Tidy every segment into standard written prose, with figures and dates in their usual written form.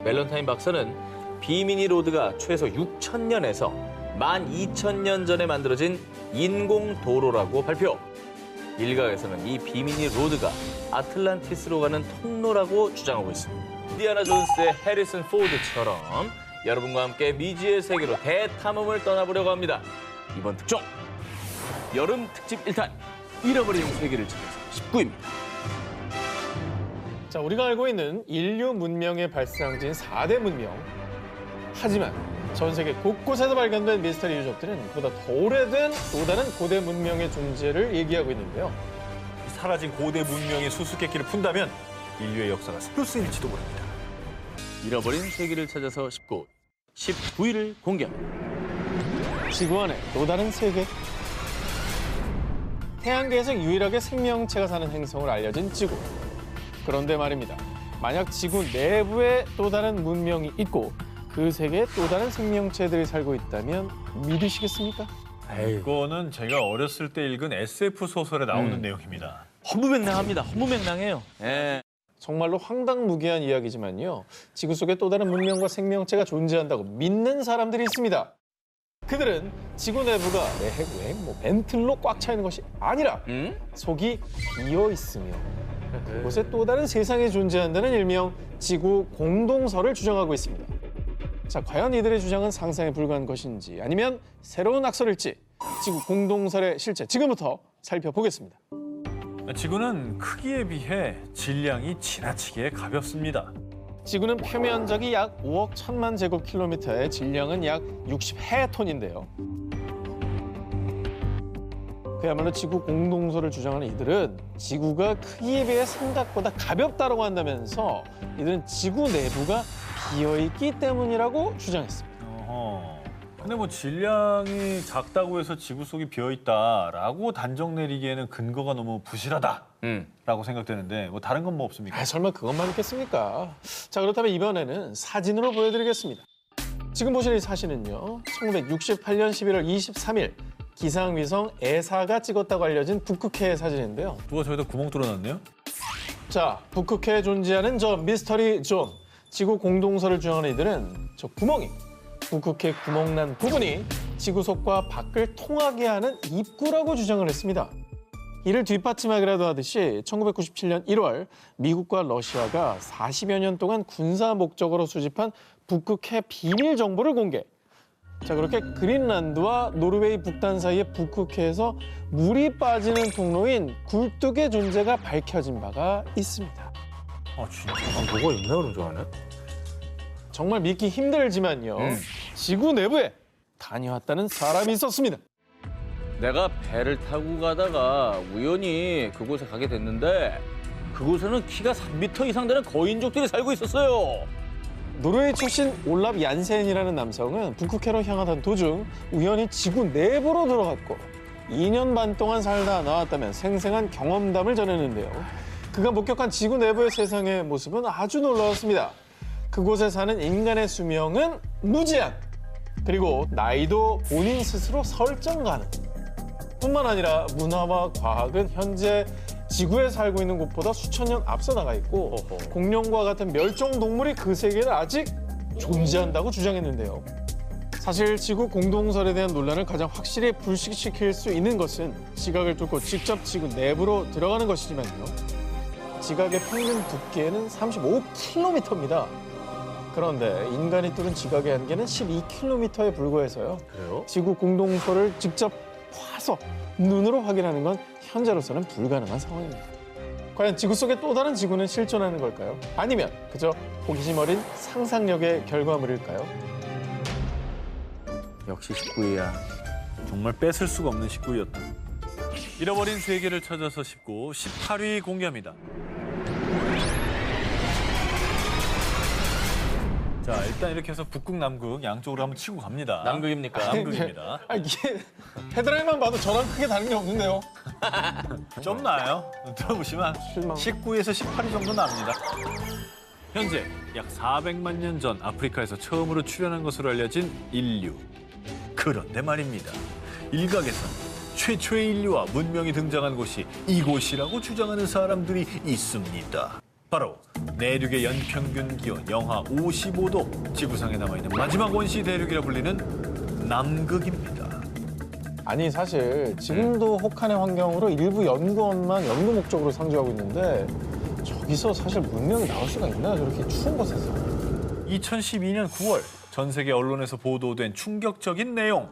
밸런타인 박사는 비미니 로드가 최소 6,000년에서 12,000년 전에 만들어진 인공 도로라고 발표. 일각에서는 이 비미니 로드가 아틀란티스로 가는 통로라고 주장하고 있습니다. 인디아나 존스의 해리슨 포드처럼 여러분과 함께 미지의 세계로 대탐험을 떠나보려고 합니다. 이번 특종 여름 특집 1탄 잃어버린 세계를 찾아서 19입니다. 자, 우리가 알고 있는 인류 문명의 발상지인 4대 문명. 하지만 전 세계 곳곳에서 발견된 미스터리 유적들은 그보다 더 오래된 또 다른 고대 문명의 존재를 얘기하고 있는데요. 사라진 고대 문명의 수수께끼를 푼다면 인류의 역사가 새로 쓰일지도 모릅니다. 잃어버린 세계를 찾아서 19위를 공개합니다. 지구 안에 또 다른 세계. 태양계에서 유일하게 생명체가 사는 행성으로 알려진 지구. 그런데 말입니다. 만약 지구 내부에 또 다른 문명이 있고 그 세계에 또 다른 생명체들이 살고 있다면 믿으시겠습니까? 이거는 제가 어렸을 때 읽은 SF 소설에 나오는 내용입니다. 허무맹랑합니다. 허무맹랑해요. 예. 정말로 황당무계한 이야기지만요. 지구 속에 또 다른 문명과 생명체가 존재한다고 믿는 사람들이 있습니다. 그들은 지구 내부가 내핵, 벤틀로 꽉 차 있는 것이 아니라 속이 비어 있으며 그곳에 또 다른 세상이 존재한다는 일명 지구 공동설을 주장하고 있습니다. 자, 과연 이들의 주장은 상상에 불과한 것인지 아니면 새로운 악설일지 지구 공동설의 실체 지금부터 살펴보겠습니다. 지구는 크기에 비해 질량이 지나치게 가볍습니다. 지구는 표면적이 약 5억 1천만 제곱킬로미터에 질량은 약 60해톤인데요. 그야말로 지구 공동설을 주장하는 이들은 지구가 크기에 비해 생각보다 가볍다고 한다면서 이들은 지구 내부가 비어있기 때문이라고 주장했습니다. 근데 뭐 질량이 작다고 해서 지구 속이 비어있다라고 단정 내리기에는 근거가 너무 부실하다라고 생각되는데 뭐 다른 건 뭐 없습니까? 설마 그것만 있겠습니까? 자, 그렇다면 이번에는 사진으로 보여드리겠습니다. 지금 보시는 이 사진은요. 1968년 11월 23일 기상위성 에사가 찍었다고 알려진 북극해의 사진인데요. 누가 저기다 구멍 뚫어놨네요? 자, 북극해에 존재하는 저 미스터리 존. 지구 공동설을 주장하는 이들은 저 구멍이 북극해 구멍난 부분이 지구 속과 밖을 통하게 하는 입구라고 주장을 했습니다. 이를 뒷받침하기라도 하듯이 1997년 1월 미국과 러시아가 40여 년 동안 군사 목적으로 수집한 북극해 비밀 정보를 공개. 자, 그렇게 그린란드와 노르웨이 북단 사이의 북극해에서 물이 빠지는 통로인 굴뚝의 존재가 밝혀진 바가 있습니다. 진짜? 뭐가 있나 그런 줄 아네? 정말 믿기 힘들지만요. 지구 내부에 다녀왔다는 사람이 있었습니다. 내가 배를 타고 가다가 우연히 그곳에 가게 됐는데 그곳에는 키가 3m 이상 되는 거인족들이 살고 있었어요. 노르웨이 출신 올랍 얀센이라는 남성은 북극해로 향하던 도중 우연히 지구 내부로 들어갔고 2년 반 동안 살다 나왔다면 생생한 경험담을 전했는데요. 그가 목격한 지구 내부의 세상의 모습은 아주 놀라웠습니다. 그곳에 사는 인간의 수명은 무제한, 그리고 나이도 본인 스스로 설정 가능. 뿐만 아니라 문화와 과학은 현재 지구에 살고 있는 곳보다 수천 년 앞서 나가 있고 공룡과 같은 멸종 동물이 그 세계에 아직 존재한다고 주장했는데요. 사실 지구 공동설에 대한 논란을 가장 확실히 불식시킬 수 있는 것은 지각을 뚫고 직접 지구 내부로 들어가는 것이지만요. 지각의 평균 두께는 35km입니다. 그런데 인간이 뚫은 지각의 한계는 12km에 불과해서요. 그래요? 지구 공동설을 직접 봐서 눈으로 확인하는 건 현재로서는 불가능한 상황입니다. 과연 지구 속에 또 다른 지구는 실존하는 걸까요? 아니면 그저 호기심 어린 상상력의 결과물일까요? 역시 19위야. 정말 뺏을 수가 없는 19위였다. 잃어버린 세계를 찾아서 18위 공개합니다. 자, 일단 이렇게 해서 북극, 남극 양쪽으로 한번 치고 갑니다. 남극입니까? 남극입니다. 이게 헤드라인만 봐도 저랑 크게 다른 게 없는데요. 좀 나아요. 들어보시면 실망. 19에서 18위 정도 납니다. 현재 약 400만 년 전 아프리카에서 처음으로 출현한 것으로 알려진 인류. 그런데 말입니다. 일각에서는 최초의 인류와 문명이 등장한 곳이 이곳이라고 주장하는 사람들이 있습니다. 바로 내륙의 연평균 기온 영하 55도, 지구상에 남아있는 마지막 원시 대륙이라 불리는 남극입니다. 아니 사실 지금도 혹한의 환경으로 일부 연구원만 연구 목적으로 상주하고 있는데 저기서 사실 문명이 나올 수가 있나 저렇게 추운 곳에서. 2012년 9월 전 세계 언론에서 보도된 충격적인 내용.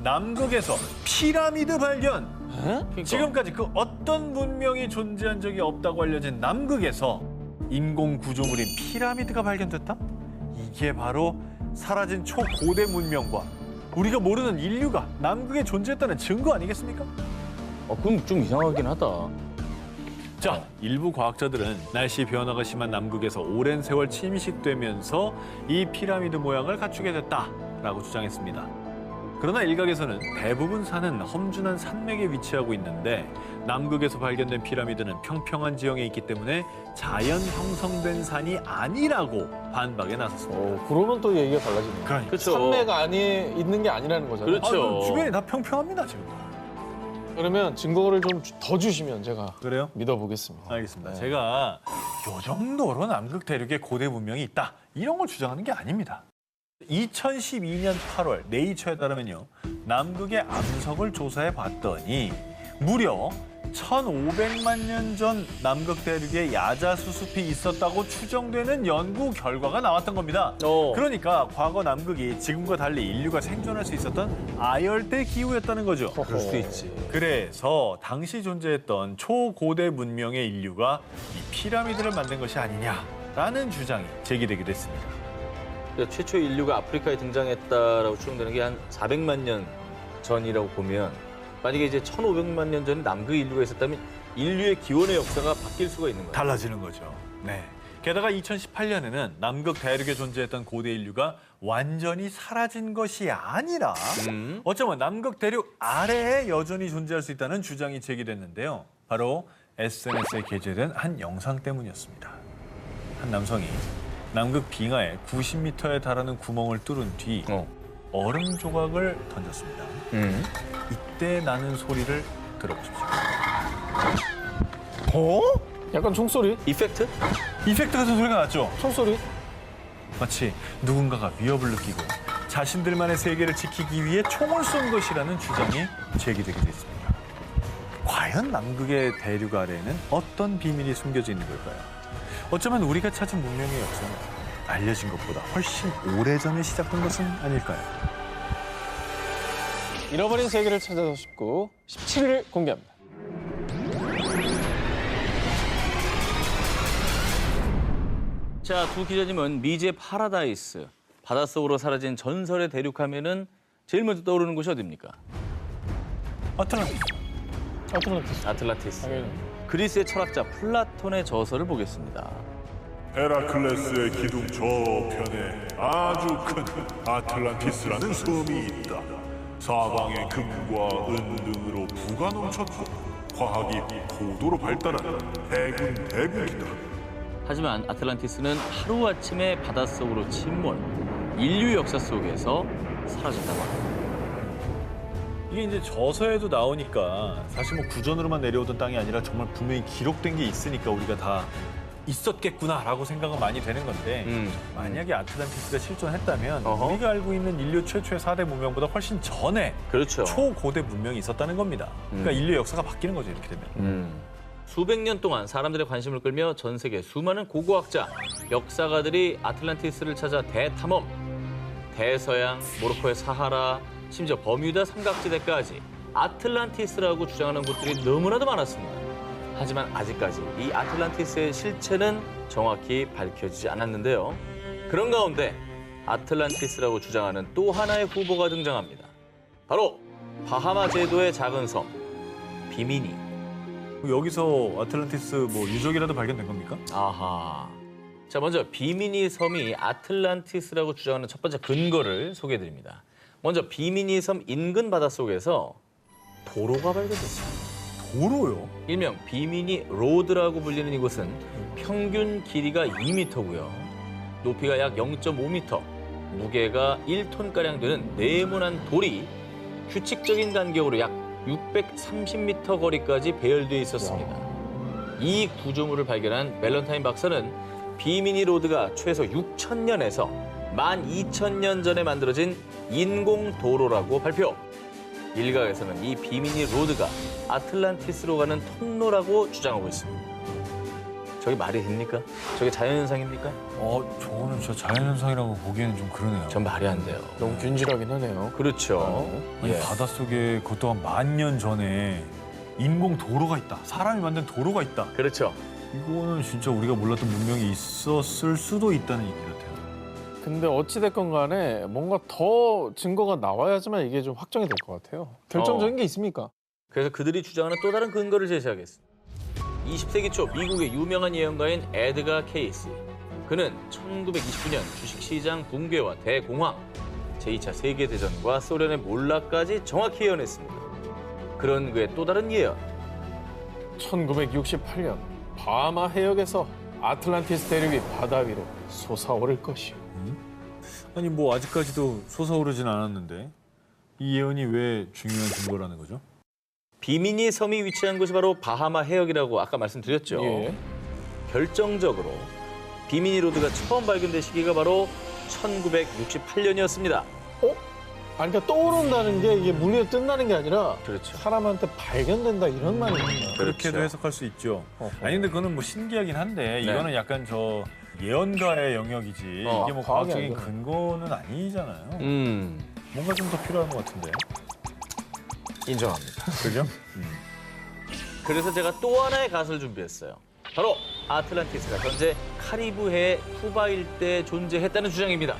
남극에서 피라미드 발견. 그러니까. 지금까지 그 어떤 문명이 존재한 적이 없다고 알려진 남극에서 인공 구조물인 피라미드가 발견됐다? 이게 바로 사라진 초고대 문명과 우리가 모르는 인류가 남극에 존재했다는 증거 아니겠습니까? 그럼 좀 이상하긴 하다. 자, 일부 과학자들은 날씨 변화가 심한 남극에서 오랜 세월 침식되면서 이 피라미드 모양을 갖추게 됐다라고 주장했습니다. 그러나 일각에서는 대부분 산은 험준한 산맥에 위치하고 있는데 남극에서 발견된 피라미드는 평평한 지형에 있기 때문에 자연 형성된 산이 아니라고 반박에 나섰습니다. 그러면 또 얘기가 달라지네요. 그러니까. 그렇죠. 산맥 안에 있는 게 아니라는 거잖아요. 그렇죠. 주변이 다 평평합니다, 지금. 그러면 증거를 좀 더 주시면 제가 그래요? 믿어보겠습니다. 알겠습니다. 네. 제가 요 정도로 남극 대륙에 고대 문명이 있다, 이런 걸 주장하는 게 아닙니다. 2012년 8월 네이처에 따르면요, 남극의 암석을 조사해 봤더니 무려 1,500만 년 전 남극 대륙에 야자수습이 있었다고 추정되는 연구 결과가 나왔던 겁니다. 그러니까 과거 남극이 지금과 달리 인류가 생존할 수 있었던 아열대 기후였다는 거죠. 그럴 수도 있지. 그래서 당시 존재했던 초고대 문명의 인류가 이 피라미드를 만든 것이 아니냐라는 주장이 제기되기도 했습니다. 그러니까 최초 인류가 아프리카에 등장했다라고 추정되는 게 한 400만 년 전이라고 보면, 만약에 이제 1,500만 년 전에 남극 인류가 있었다면 인류의 기원의 역사가 바뀔 수가 있는 거예요. 달라지는 거죠. 네. 게다가 2018년에는 남극 대륙에 존재했던 고대 인류가 완전히 사라진 것이 아니라 어쩌면 남극 대륙 아래에 여전히 존재할 수 있다는 주장이 제기됐는데요. 바로 SNS에 게재된 한 영상 때문이었습니다. 한 남성이 남극 빙하에 90m에 달하는 구멍을 뚫은 뒤 얼음 조각을 던졌습니다. 이때 나는 소리를 들어보십시오. 약간 총소리? 이펙트? 이펙트 같은 소리가 났죠? 총소리? 마치 누군가가 위협을 느끼고 자신들만의 세계를 지키기 위해 총을 쏜 것이라는 주장이 제기되기도 했습니다. 과연 남극의 대륙 아래에는 어떤 비밀이 숨겨져 있는 걸까요? 어쩌면 우리가 찾은 문명의 역사는 알려진 것보다 훨씬 오래전에 시작된 것은 아닐까요? 잃어버린 세계를 찾아서 싶고 17일 공개합니다. 자, 두 기자님은 미제 파라다이스, 바닷속으로 사라진 전설의 대륙 하면은 제일 먼저 떠오르는 곳이 어디입니까? 아틀란티스. 아틀란티스. 아틀란티스. 당연히. 그리스의 철학자 플라톤의 저서를 보겠습니다. 헤라클레스의 기둥 저편에 아주 큰 아틀란티스라는 섬이 있다. 사방에 금과 은 등으로 부가 넘쳤고 과학이 고도로 발달한 해군 대국이다. 하지만 아틀란티스는 하루아침에 바닷속으로 침몰, 인류 역사 속에서 사라졌다고 합니다. 이게 이제 저서에도 나오니까 사실 뭐 구전으로만 내려오던 땅이 아니라 정말 분명히 기록된 게 있으니까 우리가 다 있었겠구나라고 생각은 많이 되는 건데 만약에 아틀란티스가 실존했다면 우리가 알고 있는 인류 최초의 4대 문명보다 훨씬 전에 그렇죠. 초고대 문명이 있었다는 겁니다. 그러니까 인류 역사가 바뀌는 거죠, 이렇게 되면. 수백 년 동안 사람들의 관심을 끌며 전 세계 수많은 고고학자, 역사가들이 아틀란티스를 찾아 대탐험, 대서양, 모로코의 사하라, 심지어 버뮤다 삼각지대까지 아틀란티스라고 주장하는 곳들이 너무나도 많았습니다. 하지만 아직까지 이 아틀란티스의 실체는 정확히 밝혀지지 않았는데요. 그런 가운데 아틀란티스라고 주장하는 또 하나의 후보가 등장합니다. 바로 바하마 제도의 작은 섬, 비미니. 여기서 아틀란티스 뭐 유적이라도 발견된 겁니까? 아하. 자, 먼저 비미니 섬이 아틀란티스라고 주장하는 첫 번째 근거를 소개해드립니다. 먼저 비미니 섬 인근 바닷속에서 도로가 발견됐습니다. 도로요? 일명 비미니 로드라고 불리는 이곳은 평균 길이가 2m고요. 높이가 약 0.5m, 무게가 1톤가량 되는 네모난 돌이 규칙적인 간격으로 약 630m 거리까지 배열돼 있었습니다. 이 구조물을 발견한 밸런타인 박사는 비미니 로드가 최소 6,000년에서 12,000년 전에 만들어진 인공 도로라고 발표. 일각에서는 이 비미니 로드가 아틀란티스로 가는 통로라고 주장하고 있습니다. 저게 말이 됩니까? 저게 자연현상입니까? 저거는 진짜 자연현상이라고 보기에는 좀 그러네요. 전 말이 안 돼요. 너무 균질하긴 하네요. 그렇죠. 아니, 예. 바닷속에 그것도 한 10,000년 전에 인공 도로가 있다. 사람이 만든 도로가 있다. 그렇죠. 이거는 진짜 우리가 몰랐던 문명이 있었을 수도 있다는 얘기 같아요. 근데 어찌됐건 간에 뭔가 더 증거가 나와야지만 이게 좀 확정이 될 것 같아요. 결정적인 게 있습니까? 그래서 그들이 주장하는 또 다른 근거를 제시하겠습니다. 20세기 초 미국의 유명한 예언가인 에드가 케이시. 그는 1929년 주식시장 붕괴와 대공황, 제2차 세계대전과 소련의 몰락까지 정확히 예언했습니다. 그런 그의 또 다른 예언. 1968년 바하마 해역에서 아틀란티스 대륙이 바다 위로 솟아오를 것이요. 아니 뭐 아직까지도 솟아오르진 않았는데 이 예언이 왜 중요한 증거라는 거죠? 비미니 섬이 위치한 곳이 바로 바하마 해역이라고 아까 말씀드렸죠. 예. 결정적으로 비미니 로드가 처음 발견된 시기가 바로 1968년이었습니다. 아니, 그러니까 떠오른다는 게 이게 물 위에 뜬다는 게 아니라 그렇죠. 사람한테 발견된다 이런 말이군요. 그렇게도 그렇죠. 해석할 수 있죠. 어허. 아니 근데 그거는 뭐 신기하긴 한데 네. 이거는 약간 저 예언가의 영역이지 이게 뭐 과학이 과학적인 아니구나. 근거는 아니잖아요. 뭔가 좀 더 필요한 것 같은데. 인정합니다. 그죠? 그래서 제가 또 하나의 가설을 준비했어요. 바로 아틀란티스가 현재 카리브해 쿠바 일대에 존재했다는 주장입니다.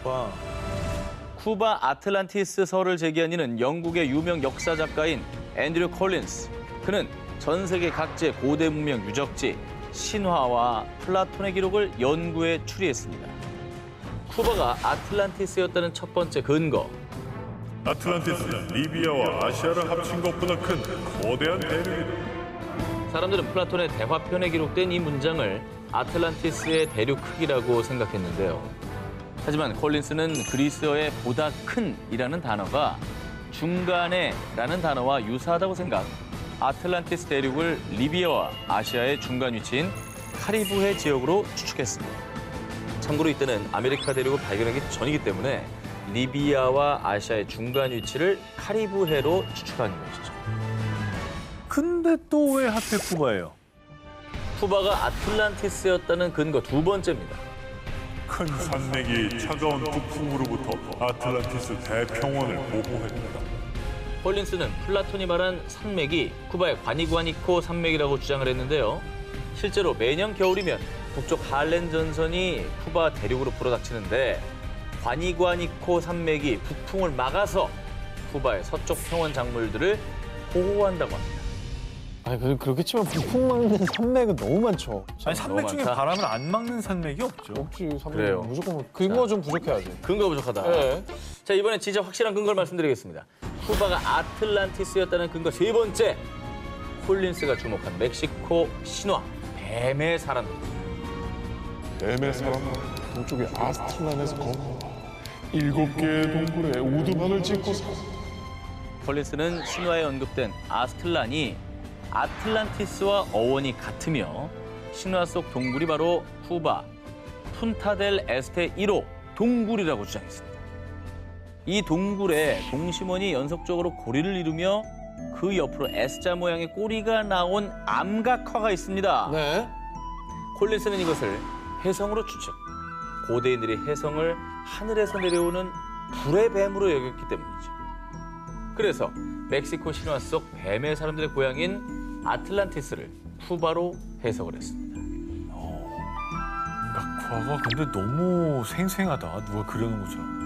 쿠바. 쿠바 아틀란티스 설을 제기한 이는 영국의 유명 역사 작가인 앤드류 콜린스. 그는 전 세계 각지의 고대 문명 유적지, 신화와 플라톤의 기록을 연구에 추리했습니다. 쿠바가 아틀란티스였다는 첫 번째 근거. 아틀란티스는 리비아와 아시아를 합친 것보다 큰 거대한 대륙이다. 사람들은 플라톤의 대화편에 기록된 이 문장을 아틀란티스의 대륙 크기라고 생각했는데요. 하지만 콜린스는 그리스어의 보다 큰이라는 단어가 중간에라는 단어와 유사하다고 생각, 아틀란티스 대륙을 리비아와 아시아의 중간 위치인 카리브해 지역으로 추측했습니다. 참고로 이때는 아메리카 대륙을 발견하기 전이기 때문에 리비아와 아시아의 중간 위치를 카리브해로 추측한 것이죠. 근데 또 왜 하필 쿠바예요? 쿠바가 아틀란티스였다는 근거 두 번째입니다. 큰 산맥이 차가운 북풍으로부터 아틀란티스 대평원을 보호했다. 콜린스는 플라톤이 말한 산맥이 쿠바의 과니구아니코 산맥이라고 주장을 했는데요. 실제로 매년 겨울이면 북쪽 할렌 전선이 쿠바 대륙으로 불어닥치는데 과니구아니코 산맥이 북풍을 막아서 쿠바의 서쪽 평원 작물들을 보호한다고 합니다. 아니, 그렇게 치면 북풍 막는 산맥은 너무 많죠. 아니 산맥 너무 중에 많다. 바람을 안 막는 산맥이 없죠. 없지, 산맥 그래요. 무조건 근거 좀 부족해야지. 근거 부족하다. 예. 자, 이번엔 진짜 확실한 근거를 말씀드리겠습니다. 쿠바가 아틀란티스였다는 근거 세 번째. 콜린스가 주목한 멕시코 신화, 뱀의 사람들. 뱀의 사람 동쪽의 아스틀란에서 건너 7개의 동굴에 우두막을 짓고 사. 콜린스는 신화에 언급된 아스틀란이 아틀란티스와 어원이 같으며 신화 속 동굴이 바로 쿠바 푼타델 에스테 1호 동굴이라고 주장했습니다. 이 동굴에 동심원이 연속적으로 고리를 이루며 그 옆으로 S자 모양의 꼬리가 나온 암각화가 있습니다. 네. 콜린스는 이것을 혜성으로 추측. 고대인들이 혜성을 하늘에서 내려오는 불의 뱀으로 여겼기 때문이죠. 그래서 멕시코 신화 속 뱀의 사람들의 고향인 아틀란티스를 쿠바로 해석을 했습니다. 각화가 근데 너무 생생하다. 누가 그려놓은 것처럼.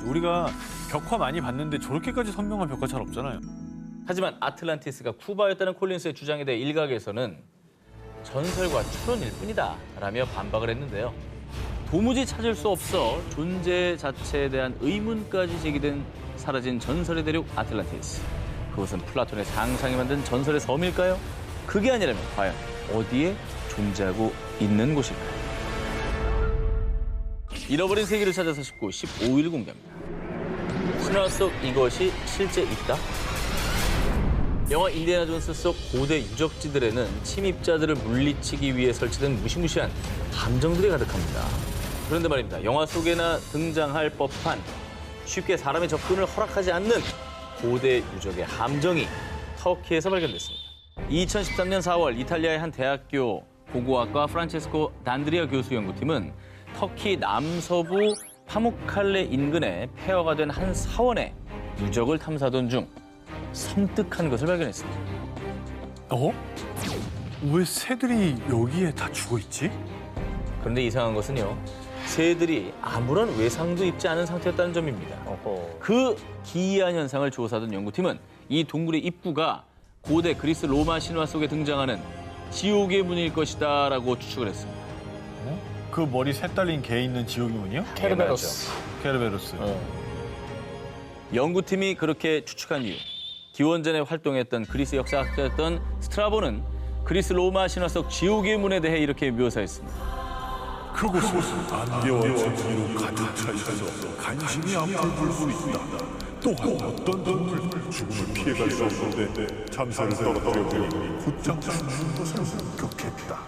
우리가 벽화 많이 봤는데 저렇게까지 선명한 벽화 잘 없잖아요. 하지만 아틀란티스가 쿠바였다는 콜린스의 주장에 대해 일각에서는 전설과 추론일 뿐이다 라며 반박을 했는데요. 도무지 찾을 수 없어 존재 자체에 대한 의문까지 제기된 사라진 전설의 대륙 아틀란티스. 그것은 플라톤의 상상이 만든 전설의 섬일까요? 그게 아니라면 과연 어디에 존재하고 있는 곳일까요? 잃어버린 세계를 찾아서 19, 15일 공개합니다. 신화 속 이것이 실제 있다? 영화 인디애나 존스 속 고대 유적지들에는 침입자들을 물리치기 위해 설치된 무시무시한 함정들이 가득합니다. 그런데 말입니다. 영화 속에나 등장할 법한 쉽게 사람의 접근을 허락하지 않는 고대 유적의 함정이 터키에서 발견됐습니다. 2013년 4월 이탈리아의 한 대학교 고고학과 프란체스코 단드리아 교수 연구팀은 터키 남서부 파무칼레 인근에 폐허가 된 한 사원의 유적을 탐사하던 중 섬뜩한 것을 발견했습니다. 어? 왜 새들이 여기에 다 죽어 있지? 그런데 이상한 것은요. 새들이 아무런 외상도 입지 않은 상태였다는 점입니다. 그 기이한 현상을 조사하던 연구팀은 이 동굴의 입구가 고대 그리스 로마 신화 속에 등장하는 지옥의 문일 것이다라고 추측을 했습니다. 그 머리 새 딸린 개 있는 지옥의 문이요? 케르베로스. 케르베로스. 연구팀이 그렇게 추측한 이유. 기원전에 활동했던 그리스 역사학자였던 스트라보는 그리스 로마 신화 속 지옥의 문에 대해 이렇게 묘사했습니다. 그곳은 안개와 진기로 가득 차 있어서 간신히 앞을 볼 수 있다. 또한 어떤 동물 죽음을 피해갈 수 없는데 잠수를 떨어뜨려 보니 곧장 죽는 것을 목격했다.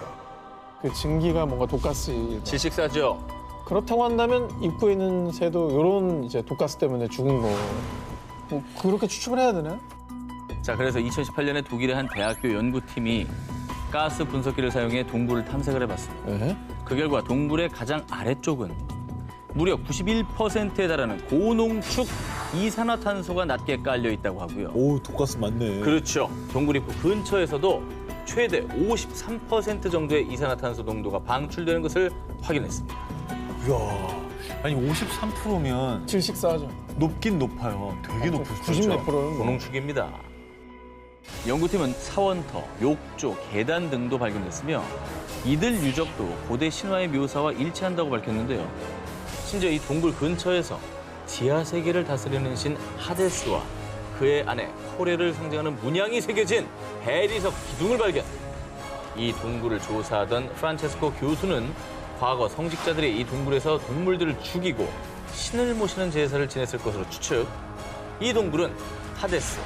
그 증기가 뭔가 독가스. 질식사죠. 그렇다고 한다면 입구에 있는 새도 이런 이제 독가스 때문에 죽은 거. 뭐 그렇게 추측을 해야 되나? 자, 그래서 2018년에 독일의 한 대학교 연구팀이 가스 분석기를 사용해 동굴을 탐색을 해봤습니다. 네. 그 결과 동굴의 가장 아래쪽은 무려 91%에 달하는 고농축 이산화탄소가 낮게 깔려 있다고 하고요. 오, 독가스 맞네. 그렇죠. 동굴 입구 근처에서도 최대 53% 정도의 이산화탄소 농도가 방출되는 것을 확인했습니다. 이야, 아니 53%면 질식사하죠. 높긴 높아요. 되게 높을 수 90 있죠. 몇 프로는 뭐. 고농축입니다. 연구팀은 사원터, 욕조, 계단 등도 발견됐으며 이들 유적도 고대 신화의 묘사와 일치한다고 밝혔는데요. 심지어 이 동굴 근처에서 지하 세계를 다스리는 신 하데스와 그의 아내 코레를 상징하는 문양이 새겨진 해리석 기둥을 발견. 이 동굴을 조사하던 프란체스코 교수는 과거 성직자들이 이 동굴에서 동물들을 죽이고 신을 모시는 제사를 지냈을 것으로 추측. 이 동굴은 하데스,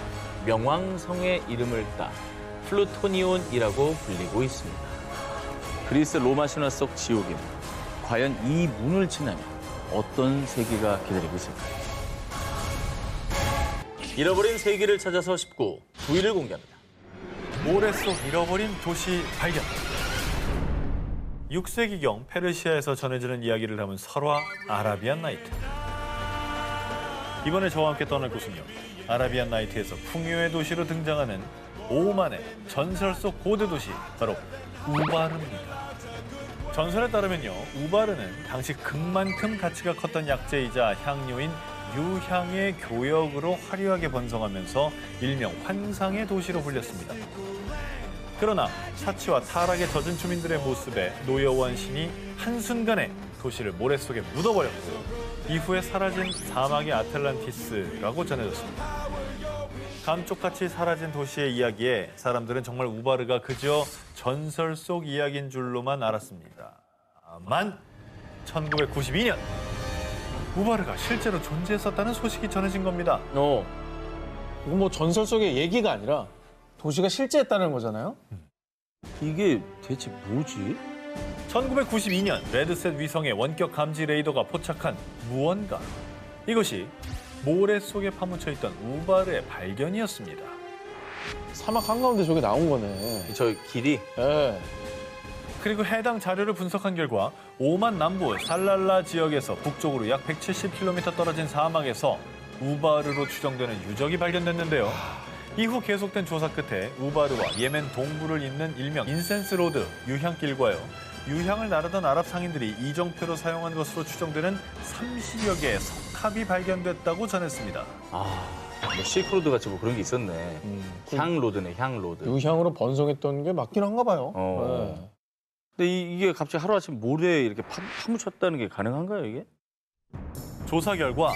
명왕성의 이름을 따 플루토니온이라고 불리고 있습니다. 그리스 로마 신화 속 지옥의 문. 과연 이 문을 지나면 어떤 세계가 기다리고 있을까요? 잃어버린 세계를 찾아서 19, 9위를 공개합니다. 모래 속 잃어버린 도시 발견. 6세기경 페르시아에서 전해지는 이야기를 담은 설화 아라비안 나이트. 이번에 저와 함께 떠날 곳은요. 아라비안 나이트에서 풍요의 도시로 등장하는 오만의 전설 속 고대 도시, 바로 우바르입니다. 전설에 따르면요, 우바르는 당시 금만큼 가치가 컸던 약재이자 향료인 유향의 교역으로 화려하게 번성하면서 일명 환상의 도시로 불렸습니다. 그러나 사치와 타락에 젖은 주민들의 모습에 노여워한 신이 한순간에 도시를 모래 속에 묻어버렸고 이후에 사라진 사막의 아틀란티스라고 전해졌습니다. 감쪽같이 사라진 도시의 이야기에 사람들은 정말 우바르가 그저 전설 속 이야기인 줄로만 알았습니다. 만 1992년 우바르가 실제로 존재했었다는 소식이 전해진 겁니다. 이건 뭐 전설 속의 얘기가 아니라 도시가 실제했다는 거잖아요. 이게 대체 뭐지? 1992년 레드셋 위성의 원격 감지 레이더가 포착한 무언가. 이것이 모래 속에 파묻혀 있던 우바르의 발견이었습니다. 사막 한가운데 저게 나온 거네. 저 길이? 예. 그리고 해당 자료를 분석한 결과 오만 남부 살랄라 지역에서 북쪽으로 약 170km 떨어진 사막에서 우바르로 추정되는 유적이 발견됐는데요. 이후 계속된 조사 끝에 우바르와 예멘 동부를 잇는 일명 인센스 로드 유향길과요. 유향을 나르던 아랍 상인들이 이정표로 사용한 것으로 추정되는 30여 개의 석합이 발견됐다고 전했습니다. 뭐 실크로드 같이 뭐 그런 게 있었네. 향로드네, 향로드. 유향으로 번성했던 게 맞긴 한가 봐요. 어. 근데 이게 갑자기 하루아침 모래에 이렇게 파묻혔다는 게 가능한가요, 이게? 조사 결과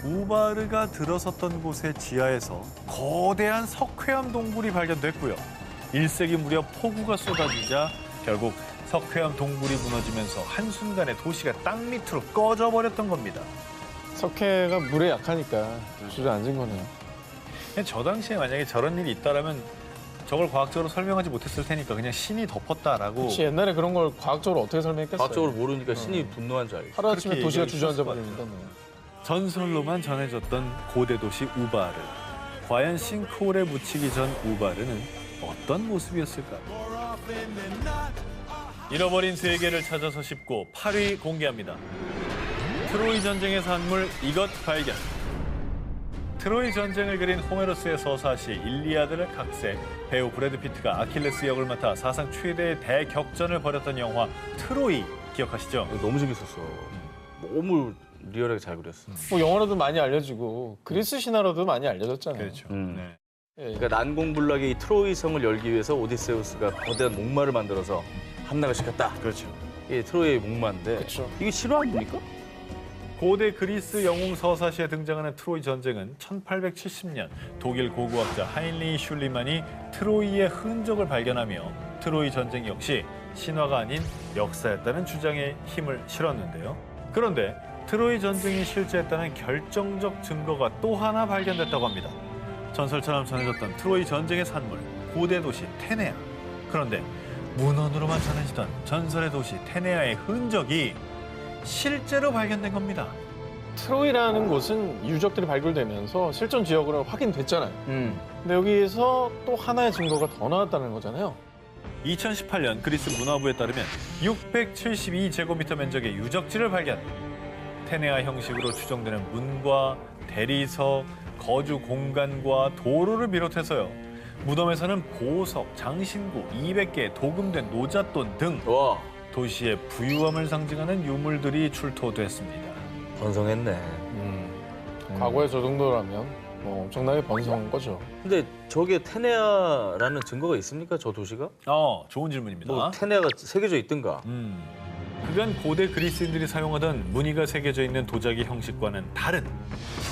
우바르가 들어섰던 곳의 지하에서 거대한 석회암 동굴이 발견됐고요. 1세기 무렵 폭우가 쏟아지자 결국 석회암 동굴이 무너지면서 한순간에 도시가 땅 밑으로 꺼져버렸던 겁니다. 석회가 물에 약하니까 주저앉은 거네요. 저 당시에 만약에 저런 일이 있다라면 저걸 과학적으로 설명하지 못했을 테니까 그냥 신이 덮었다라고. 혹시 옛날에 그런 걸 과학적으로 어떻게 설명했겠어요? 과학적으로 모르니까 신이 분노한 줄 알죠. 하루아침에 그렇게 도시가 얘기할 수 주저앉아 있을 것 버리니까. 전설로만 전해졌던 고대 도시 우바르. 과연 싱크홀에 묻히기 전 우바르는 어떤 모습이었을까요? 잃어버린 세계를 찾아서 쉽고 8위 공개합니다. 트로이 전쟁의 산물 이것 발견. 트로이 전쟁을 그린 호메로스의 서사시 일리아드를 각색, 배우 브래드 피트가 아킬레스 역을 맡아 사상 최대의 대격전을 벌였던 영화 트로이 기억하시죠? 너무 재밌었어. 너무 리얼하게 잘 그렸어. 뭐 영화로도 많이 알려지고 그리스 신화로도 많이 알려졌잖아요. 그렇죠. 음. 네. 예. 그러니까 난공불락의 이 트로이 성을 열기 위해서 오디세우스가 거대한 목마를 만들어서 함락을 시켰다. 그렇죠. 이게 트로이의 목마인데 그렇죠. 이게 실화 아닙니까? 고대 그리스 영웅 서사시에 등장하는 트로이 전쟁은 1870년 독일 고고학자 하인리히 슐리만이 트로이의 흔적을 발견하며 트로이 전쟁 역시 신화가 아닌 역사였다는 주장에 힘을 실었는데요. 그런데 트로이 전쟁이 실제했다는 결정적 증거가 또 하나 발견됐다고 합니다. 전설처럼 전해졌던 트로이 전쟁의 산물, 고대 도시 테네아. 그런데 문헌으로만 전해지던 전설의 도시 테네아의 흔적이 실제로 발견된 겁니다. 트로이라는 곳은 유적들이 발굴되면서 실존 지역으로 확인됐잖아요. 음. 근데 여기에서 또 하나의 증거가 더 나왔다는 거잖아요. 2018년 그리스 문화부에 따르면 672제곱미터 면적의 유적지를 발견. 테네아 형식으로 추정되는 문과 대리석, 거주 공간과 도로를 비롯해서요. 무덤에서는 보석, 장신구, 200개의 도금된 노잣돈 등 와, 도시의 부유함을 상징하는 유물들이 출토됐습니다. 번성했네. 과거에 저 정도라면 뭐 엄청나게 번성한 거죠. 근데 저게 테네아라는 증거가 있습니까? 저 도시가? 좋은 질문입니다. 뭐 테네아가 새겨져 있든가. 그간 고대 그리스인들이 사용하던 무늬가 새겨져 있는 도자기 형식과는 다른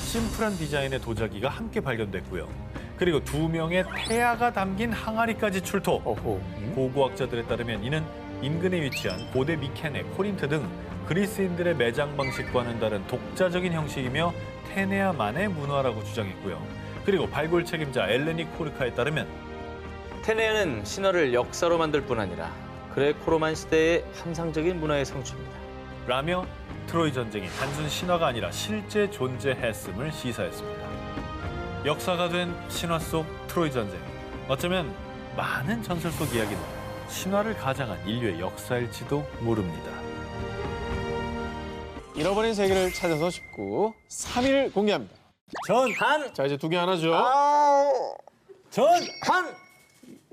심플한 디자인의 도자기가 함께 발견됐고요. 그리고 2명의 태아가 담긴 항아리까지 출토. 어호. 고고학자들에 따르면 이는 인근에 위치한 고대 미케네, 코린트 등 그리스인들의 매장 방식과는 다른 독자적인 형식이며 테네아만의 문화라고 주장했고요. 그리고 발굴 책임자 엘레니 코르카에 따르면 테네아는 신화를 역사로 만들 뿐 아니라 그레코로만 시대의 환상적인 문화의 성취입니다. 라며 트로이 전쟁이 단순 신화가 아니라 실제 존재했음을 시사했습니다. 역사가 된 신화 속 트로이 전쟁. 어쩌면 많은 전설 속 이야기는 신화를 가장한 인류의 역사일지도 모릅니다. 잃어버린 세계를 찾아서 쉽고 3위를 공개합니다. 한! 자, 이제 2개 하나죠. 한!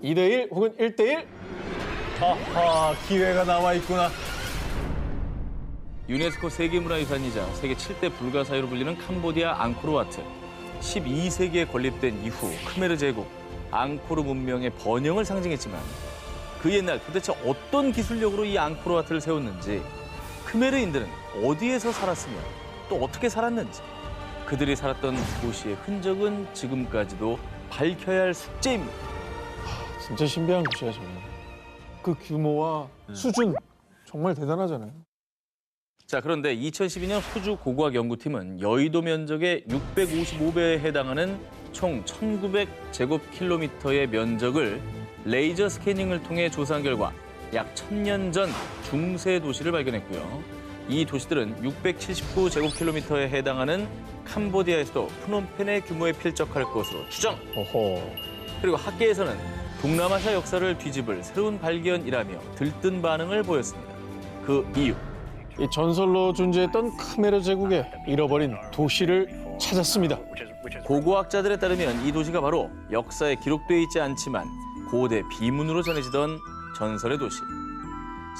2대1 혹은 1대1. 아하, 기회가 남아 있구나. 유네스코 세계문화유산이자 세계 7대 불가사의로 불리는 캄보디아 앙코르와트. 12세기에 건립된 이후 크메르 제국, 앙코르 문명의 번영을 상징했지만 그 옛날 도대체 어떤 기술력으로 이 앙코르와트를 세웠는지, 크메르인들은 어디에서 살았으며 또 어떻게 살았는지, 그들이 살았던 도시의 흔적은 지금까지도 밝혀야 할 숙제입니다. 진짜 신비한 곳이야, 저는. 그 규모와 수준 정말 대단하잖아요. 자, 그런데 2012년 호주 고고학 연구팀은 여의도 면적의 655배에 해당하는 총 1900제곱킬로미터의 면적을 레이저 스캐닝을 통해 조사한 결과 약 1000년 전 중세 도시를 발견했고요. 이 도시들은 679제곱킬로미터에 해당하는 캄보디아에서도 프놈펜의 규모에 필적할 것으로 추정. 어허. 그리고 학계에서는 동남아시아 역사를 뒤집을 새로운 발견이라며 들뜬 반응을 보였습니다. 그 이유. 이 전설로 존재했던 크메르 제국의 잃어버린 도시를 찾았습니다. 고고학자들에 따르면 이 도시가 바로 역사에 기록되어 있지 않지만 고대 비문으로 전해지던 전설의 도시.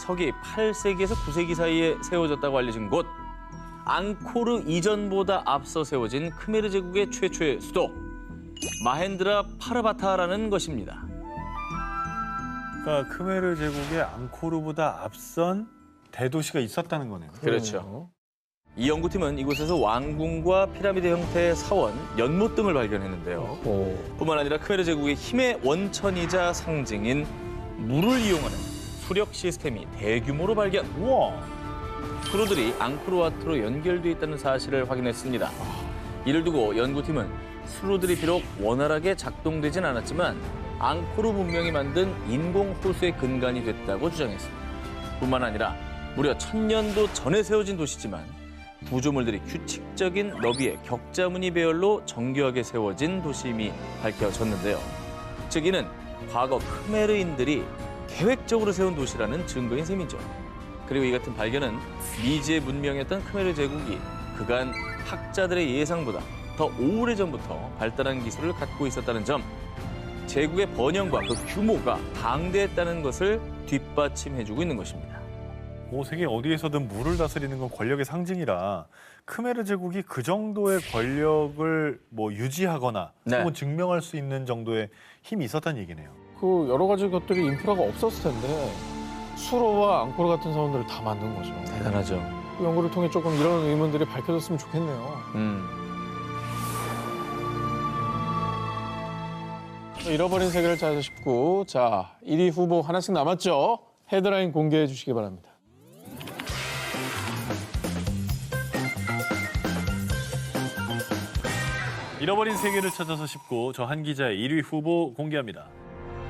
서기 8세기에서 9세기 사이에 세워졌다고 알려진 곳. 앙코르 이전보다 앞서 세워진 크메르 제국의 최초의 수도. 마헨드라 파르바타라는 것입니다. 그러니까 크메르 제국의 앙코르보다 앞선 대도시가 있었다는 거네요. 그렇죠. 이 연구팀은 이곳에서 왕궁과 피라미드 형태의 사원, 연못 등을 발견했는데요. 뿐만 아니라 크메르 제국의 힘의 원천이자 상징인 물을 이용하는 수력 시스템이 대규모로 발견. 우와. 수로들이 앙코르와트로 연결돼 있다는 사실을 확인했습니다. 이를 두고 연구팀은 수로들이 비록 원활하게 작동되진 않았지만 앙코르 문명이 만든 인공 호수의 근간이 됐다고 주장했습니다. 뿐만 아니라 무려 1000년도 전에 세워진 도시지만 구조물들이 규칙적인 너비의 격자무늬 배열로 정교하게 세워진 도시임이 밝혀졌는데요. 즉 이는 과거 크메르인들이 계획적으로 세운 도시라는 증거인 셈이죠. 그리고 이 같은 발견은 미지의 문명이었던 크메르 제국이 그간 학자들의 예상보다 더 오래전부터 발달한 기술을 갖고 있었다는 점, 제국의 번영과 그 규모가 방대했다는 것을 뒷받침해주고 있는 것입니다. 세계 어디에서든 물을 다스리는 건 권력의 상징이라 크메르 제국이 그 정도의 권력을 유지하거나 네. 혹은 증명할 수 있는 정도의 힘이 있었다는 얘기네요. 그 여러 가지 것들이 인프라가 없었을 텐데 수로와 앙코르 같은 사원들을 다 만든 거죠. 대단하죠. 그 연구를 통해 조금 이런 의문들이 밝혀졌으면 좋겠네요. 잃어버린 세계를 찾아 싶고, 자, 1위 후보 하나씩 남았죠? 헤드라인 공개해 주시기 바랍니다. 잃어버린 세계를 찾아서 싶고 저 한 기자의 1위 후보 공개합니다.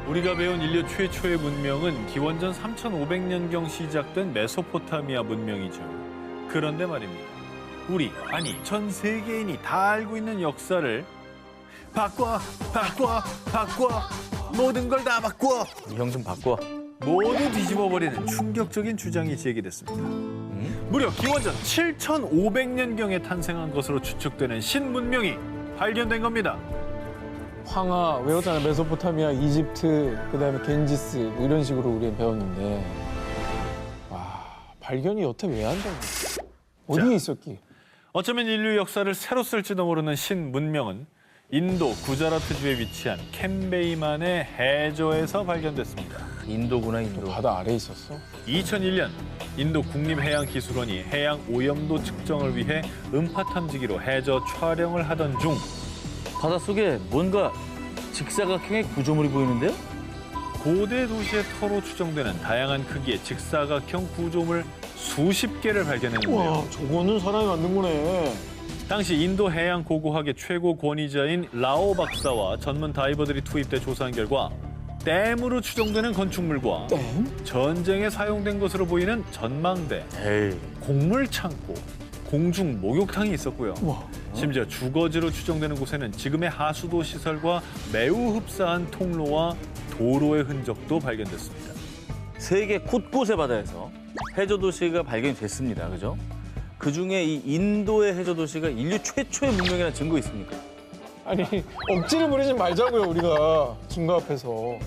우리가 배운 인류 최초의 문명은 기원전 3500년경 시작된 메소포타미아 문명이죠. 그런데 말입니다. 전 세계인이 다 알고 있는 역사를 바꿔! 모든 걸 다 바꿔! 이 형 좀 바꿔. 모두 뒤집어버리는 충격적인 주장이 제기됐습니다. 무려 기원전 7500년경에 탄생한 것으로 추측되는 신문명이 발견된 겁니다. 황하 외웠잖아요. 메소포타미아, 이집트, 그다음에 겐지스 뭐 이런 식으로 우리는 배웠는데, 와, 발견이 여태 왜 안 된 거지? 어디에 있었기? 어쩌면 인류 역사를 새로 쓸지도 모르는 신문명은 인도 구자라트주에 위치한 캔베이만의 해저에서 발견됐습니다. 인도구나, 인도. 바다 아래에 있었어? 2001년 인도 국립해양기술원이 해양 오염도 측정을 위해 음파 탐지기로 해저 촬영을 하던 중 바닷속에 뭔가 직사각형의 구조물이 보이는데요? 고대 도시의 터로 추정되는 다양한 크기의 직사각형 구조물 수십 개를 발견했는데요. 와, 저거는 사람이 만든 거네. 당시 인도 해양 고고학의 최고 권위자인 라오 박사와 전문 다이버들이 투입돼 조사한 결과 댐으로 추정되는 건축물과 댐? 전쟁에 사용된 것으로 보이는 전망대, 에이. 곡물 창고, 공중 목욕탕이 있었고요. 와. 심지어 주거지로 추정되는 곳에는 지금의 하수도 시설과 매우 흡사한 통로와 도로의 흔적도 발견됐습니다. 세계 곳곳의 바다에서 해저 도시가 발견이 됐습니다. 그죠? 그중에 이 인도의 해저 도시가 인류 최초의 문명이라는 증거 있습니까? 아니, 억지를 부리지 말자고요, 우리가. 증거 앞에서.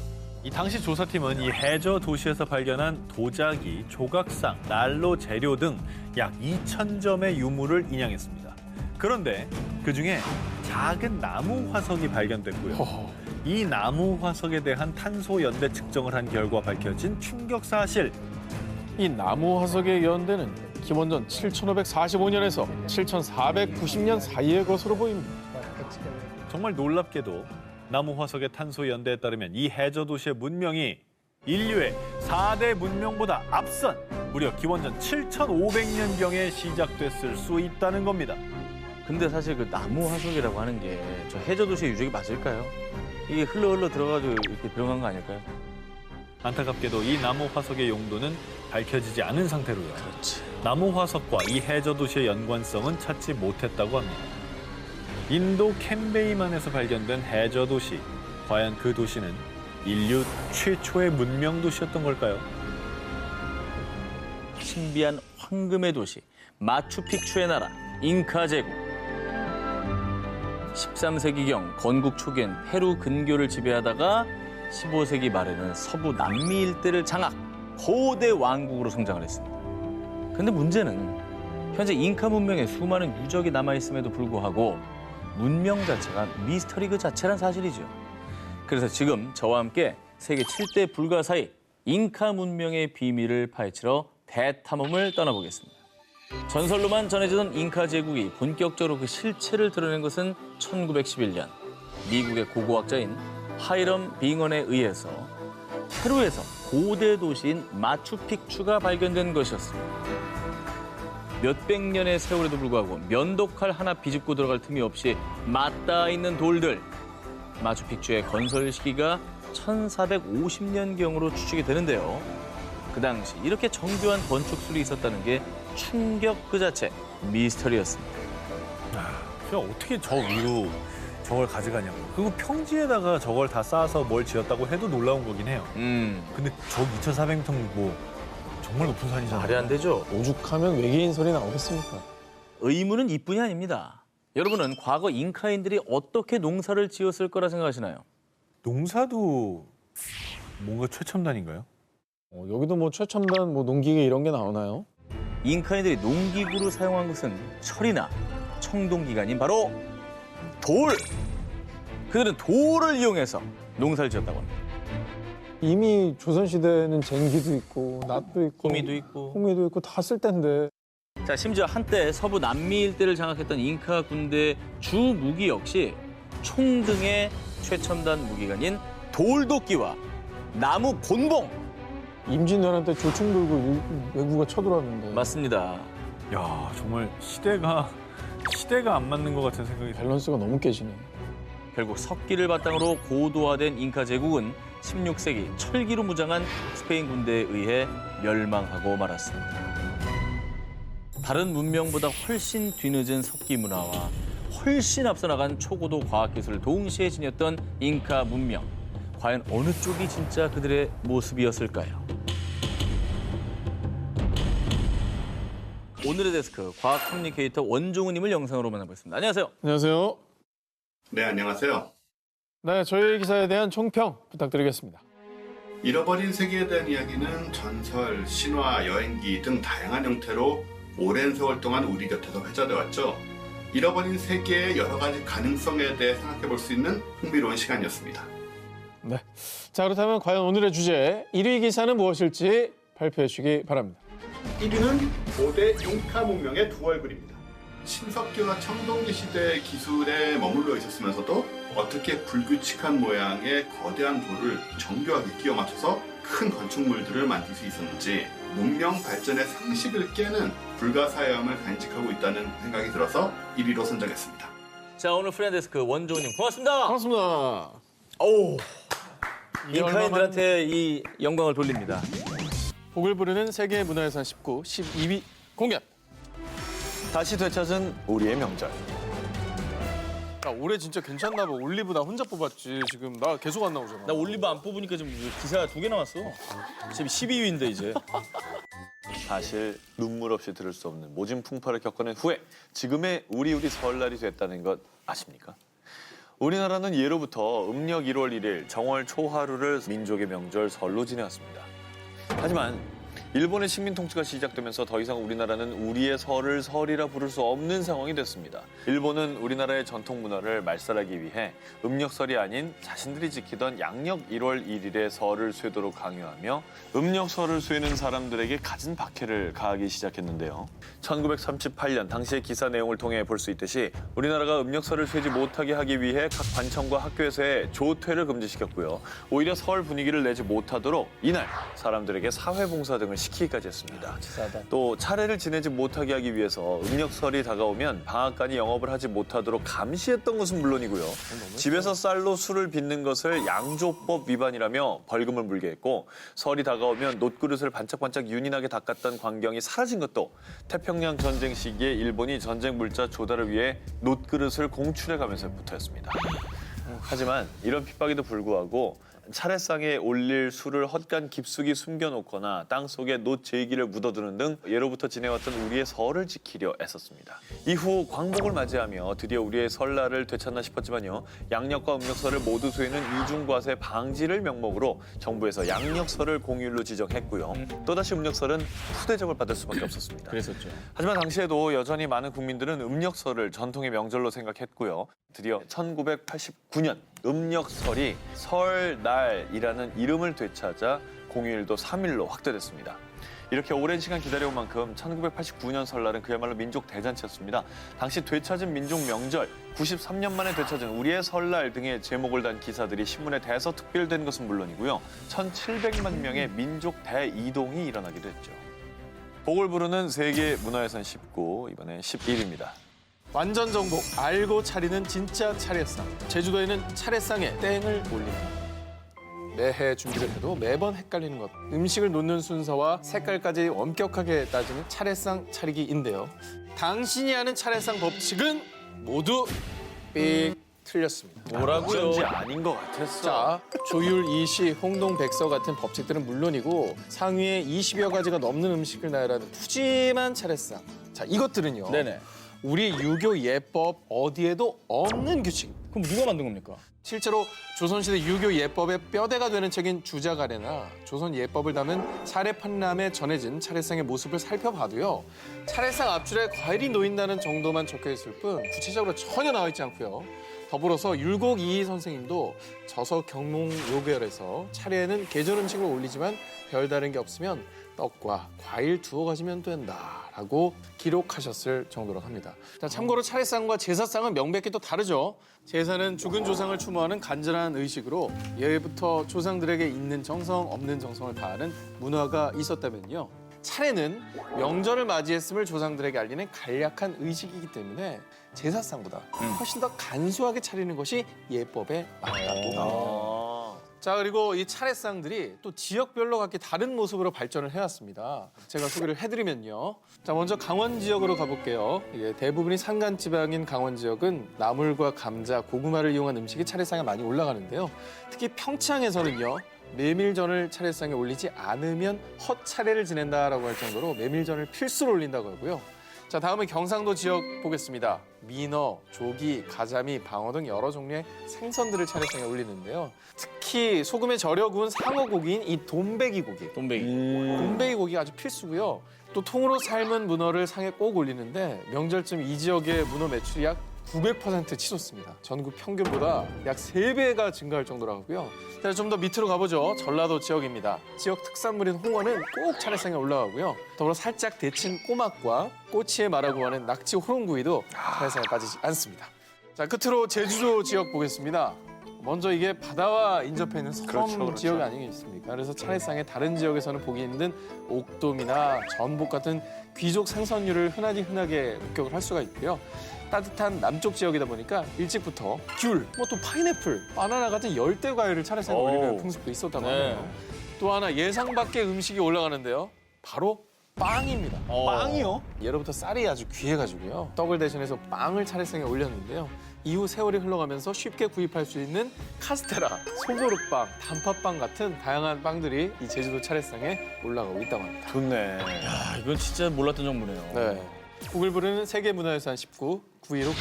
이 당시 조사팀은 이 해저 도시에서 발견한 도자기, 조각상, 난로 재료 등 약 2,000점의 유물을 인양했습니다. 그런데 그중에 작은 나무 화석이 발견됐고요. 허허. 이 나무 화석에 대한 탄소 연대 측정을 한 결과 밝혀진 충격 사실. 이 나무 화석의 연대는 기원전 7545년에서 7490년 사이의 것으로 보입니다. 정말 놀랍게도 나무 화석의 탄소 연대에 따르면 이 해저 도시의 문명이 인류의 4대 문명보다 앞선 무려 기원전 7500년경에 시작됐을 수 있다는 겁니다. 근데 사실 그 나무 화석이라고 하는 게 저 해저 도시의 유적이 맞을까요? 이게 흘러 들어가지고 이렇게 들어간 거 아닐까요? 안타깝게도 이 나무 화석의 용도는 밝혀지지 않은 상태로요. 그렇지. 나무 화석과 이 해저 도시의 연관성은 찾지 못했다고 합니다. 인도 캔베이만에서 발견된 해저 도시. 과연 그 도시는 인류 최초의 문명 도시였던 걸까요? 신비한 황금의 도시, 마추픽추의 나라, 잉카 제국. 13세기경 건국 초기엔 페루 근교를 지배하다가 15세기 말에는 서부 남미 일대를 장악, 거대 왕국으로 성장을 했습니다. 근데 문제는 현재 잉카 문명에 수많은 유적이 남아있음에도 불구하고 문명 자체가 미스터리 그 자체란 사실이죠. 그래서 지금 저와 함께 세계 7대 불가사의 잉카 문명의 비밀을 파헤치러 대탐험을 떠나보겠습니다. 전설로만 전해지던 잉카 제국이 본격적으로 그 실체를 드러낸 것은 1911년 미국의 고고학자인 하이럼 빙언에 의해서 페루에서 고대 도시인 마추픽추가 발견된 것이었습니다. 몇백 년의 세월에도 불구하고 면도칼 하나 비집고 들어갈 틈이 없이 맞닿아 있는 돌들. 마추픽추의 건설 시기가 1450년경으로 추측이 되는데요. 그 당시 이렇게 정교한 건축술이 있었다는 게 충격 그 자체, 미스터리였습니다. 그냥 어떻게 저 위로 저걸 가져가냐고. 그리고 평지에다가 저걸 다 쌓아서 뭘 지었다고 해도 놀라운 거긴 해요. 근데 저 2,400m 뭐 정말 높은 산이잖아요. 말이 안 되죠. 오죽하면 외계인 소리 나오겠습니까? 의문은 이뿐이 아닙니다. 여러분은 과거 잉카인들이 어떻게 농사를 지었을 거라 생각하시나요? 농사도 뭔가 최첨단인가요? 여기도 뭐 최첨단 뭐 농기계 이런 게 나오나요? 잉카인들이 농기구로 사용한 것은 철이나 청동기가 아닌 바로 돌! 그들은 돌을 이용해서 농사를 지었다고 합니다. 이미 조선시대는 쟁기도 있고 낫도 있고 호미도 있고. 호미도 있고 다 쓸 텐데. 자, 심지어 한때 서부 남미 일대를 장악했던 잉카 군대의 주 무기 역시 총 등의 최첨단 무기관인 돌도끼와 나무 곤봉! 임진왜란 때 조총 들고 외구가 쳐들어왔는데 맞습니다. 야, 정말 시대가 안 맞는 것 같은 생각이 들어요. 밸런스가 너무 깨지네. 결국 석기를 바탕으로 고도화된 잉카 제국은 16세기 철기로 무장한 스페인 군대에 의해 멸망하고 말았습니다. 다른 문명보다 훨씬 뒤늦은 석기 문화와 훨씬 앞서 나간 초고도 과학기술을 동시에 지녔던 잉카 문명. 과연 어느 쪽이 진짜 그들의 모습이었을까요? 오늘의 데스크 과학 커뮤니케이터 원종우님을 영상으로 만나보겠습니다. 안녕하세요. 안녕하세요. 네, 안녕하세요. 네, 저희 기사에 대한 총평 부탁드리겠습니다. 잃어버린 세계에 대한 이야기는 전설, 신화, 여행기 등 다양한 형태로 오랜 세월 동안 우리 곁에서 회자되어 왔죠. 잃어버린 세계의 여러 가지 가능성에 대해 생각해 볼 수 있는 흥미로운 시간이었습니다. 네. 자, 그렇다면 과연 오늘의 주제 1위 기사는 무엇일지 발표해 주시기 바랍니다. 1위는 고대 잉카 문명의 두 얼굴입니다. 신석기와 청동기 시대의 기술에 머물러 있었으면서도 어떻게 불규칙한 모양의 거대한 돌을 정교하게 끼워 맞춰서 큰 건축물들을 만들 수 있었는지 문명 발전의 상식을 깨는 불가사의함을 간직하고 있다는 생각이 들어서 1위로 선정했습니다. 자, 오늘 프렌데스크 원종우님 고맙습니다. 반갑습니다. 오, 얼마만- 잉카인들한테 이 영광을 돌립니다. 복을 부르는 세계 문화유산 19, 12위 공개. 다시 되찾은 우리의 명절. 야, 올해 진짜 괜찮나 봐. 올리브 나 혼자 뽑았지. 지금 나 계속 안 나오잖아. 나 올리브 안 뽑으니까 지금 기사 2개 나왔어. 지금 12위인데 이제. 사실 눈물 없이 들을 수 없는 모진 풍파를 겪어낸 후에 지금의 우리 설날이 됐다는 것 아십니까? 우리나라는 예로부터 음력 1월 1일 정월 초하루를 민족의 명절 설로 지내왔습니다. 하지만 일본의 식민 통치가 시작되면서 더 이상 우리나라는 우리의 설을 설이라 부를 수 없는 상황이 됐습니다. 일본은 우리나라의 전통 문화를 말살하기 위해 음력설이 아닌 자신들이 지키던 양력 1월 1일의 설을 쇠도록 강요하며 음력설을 쇠는 사람들에게 갖은 박해를 가하기 시작했는데요. 1938년 당시의 기사 내용을 통해 볼 수 있듯이 우리나라가 음력설을 쇠지 못하게 하기 위해 각 관청과 학교에서의 조퇴를 금지시켰고요. 오히려 설 분위기를 내지 못하도록 이날 사람들에게 사회봉사 등을 시키기까지 했습니다. 또 차례를 지내지 못하게 하기 위해서 음력설이 다가오면 방앗간이 영업을 하지 못하도록 감시했던 것은 물론이고요. 집에서 쌀로 술을 빚는 것을 양조법 위반이라며 벌금을 물게 했고 설이 다가오면 놋그릇을 반짝반짝 윤인하게 닦았던 광경이 사라진 것도 태평양 전쟁 시기에 일본이 전쟁 물자 조달을 위해 놋그릇을 공출해가면서부터였습니다. 하지만 이런 핍박에도 불구하고 차례상에 올릴 술을 헛간 깊숙이 숨겨놓거나 땅속에 놋 제기를 묻어두는 등 예로부터 지내왔던 우리의 설을 지키려 애썼습니다. 이후 광복을 맞이하며 드디어 우리의 설날을 되찾나 싶었지만요. 양력과 음력설을 모두 쇠는 이중과세 방지를 명목으로 정부에서 양력설을 공휴일로 지정했고요. 또다시 음력설은 후대접을 받을 수밖에 없었습니다. 그랬었죠. 하지만 당시에도 여전히 많은 국민들은 음력설을 전통의 명절로 생각했고요. 드디어 1989년 음력설이 설날이라는 이름을 되찾아 공휴일도 3일로 확대됐습니다. 이렇게 오랜 시간 기다려온 만큼 1989년 설날은 그야말로 민족 대잔치였습니다. 당시 되찾은 민족 명절, 93년 만에 되찾은 우리의 설날 등의 제목을 단 기사들이 신문에 대서특필된 것은 물론이고요. 1,700만 명의 민족 대이동이 일어나기도 했죠. 복을 부르는 세계 문화유산 19, 이번엔 11입니다. 완전 정복, 알고 차리는 진짜 차례상. 제주도에는 차례상에 땡을 올립니다. 매해 준비를 해도 매번 헷갈리는 것. 음식을 놓는 순서와 색깔까지 엄격하게 따지는 차례상 차리기인데요. 당신이 아는 차례상 법칙은 모두 삑 틀렸습니다. 뭐라고요? 어쩐지 아닌 것 같았어. 자, 조율, 이시, 홍동, 백서 같은 법칙들은 물론이고 상위에 20여 가지가 넘는 음식을 나열하는 푸짐한 차례상. 자, 이것들은요. 네네. 우리 유교 예법 어디에도 없는 규칙. 그럼 누가 만든 겁니까? 실제로 조선시대 유교 예법의 뼈대가 되는 책인 주자가래나 조선 예법을 담은 사례판람에 전해진 차례상의 모습을 살펴봐도요. 차례상 앞줄에 과일이 놓인다는 정도만 적혀 있을 뿐 구체적으로 전혀 나와 있지 않고요. 더불어서 율곡이희 선생님도 저서 경몽 요결에서 차례에는 계절 음식을 올리지만 별다른 게 없으면 떡과 과일 두어 가지면 된다라고 기록하셨을 정도로 합니다. 자, 참고로 차례상과 제사상은 명백히 또 다르죠. 제사는 죽은 조상을 추모하는 간절한 의식으로 예부터 조상들에게 있는 정성, 없는 정성을 다하는 문화가 있었다면요. 차례는 명절을 맞이했음을 조상들에게 알리는 간략한 의식이기 때문에 제사상보다 훨씬 더 간소하게 차리는 것이 예법에 맞다고. 자, 그리고 이 차례상들이 또 지역별로 각기 다른 모습으로 발전을 해왔습니다. 제가 소개를 해드리면요. 자, 먼저 강원 지역으로 가볼게요. 예, 대부분이 산간 지방인 강원 지역은 나물과 감자, 고구마를 이용한 음식이 차례상에 많이 올라가는데요. 특히 평창에서는요. 메밀전을 차례상에 올리지 않으면 헛차례를 지낸다라고 할 정도로 메밀전을 필수로 올린다고 하고요. 자, 다음은 경상도 지역 보겠습니다. 민어, 조기, 가자미, 방어 등 여러 종류의 생선들을 차례상에 올리는데요. 특히 소금에 절여 구운 상어 고기인 이 돈베기 고기. 돈베기 고기가 아주 필수고요. 또 통으로 삶은 문어를 상에 꼭 올리는데 명절쯤 이 지역의 문어 매출이 약 900% 치솟습니다. 전국 평균보다 약 3배가 증가할 정도로 하고요. 자, 좀 더 밑으로 가보죠. 전라도 지역입니다. 지역 특산물인 홍어는 꼭 차례상에 올라가고요. 더불어 살짝 데친 꼬막과 꼬치에 말하고 하는 낙지 호롱구이도 차례상에 빠지지 않습니다. 자, 끝으로 제주도 지역 보겠습니다. 먼저 이게 바다와 인접해 있는 섬 그렇죠. 지역이 아니겠습니까? 그래서 차례상에 다른 지역에서는 보기 힘든 옥돔이나 전복 같은 귀족 생선류를 흔하게 목격을 할 수가 있고요. 따뜻한 남쪽 지역이다 보니까 일찍부터 귤, 뭐 또 파인애플, 바나나 같은 열대 과일을 차례상에 올리는 풍습도 있었다고 하네요. 또 하나 예상 밖의 음식이 올라가는데요. 바로 빵입니다. 빵이요? 예로부터 쌀이 아주 귀해가지고요. 떡을 대신해서 빵을 차례상에 올렸는데요. 이후 세월이 흘러가면서 쉽게 구입할 수 있는 카스테라, 소보루빵, 단팥빵 같은 다양한 빵들이 이 제주도 차례상에 올라가고 있다고 합니다. 좋네. 아, 이건 진짜 몰랐던 정보네요. 네. 곡을 부르는 세계문화유산 19, 9위로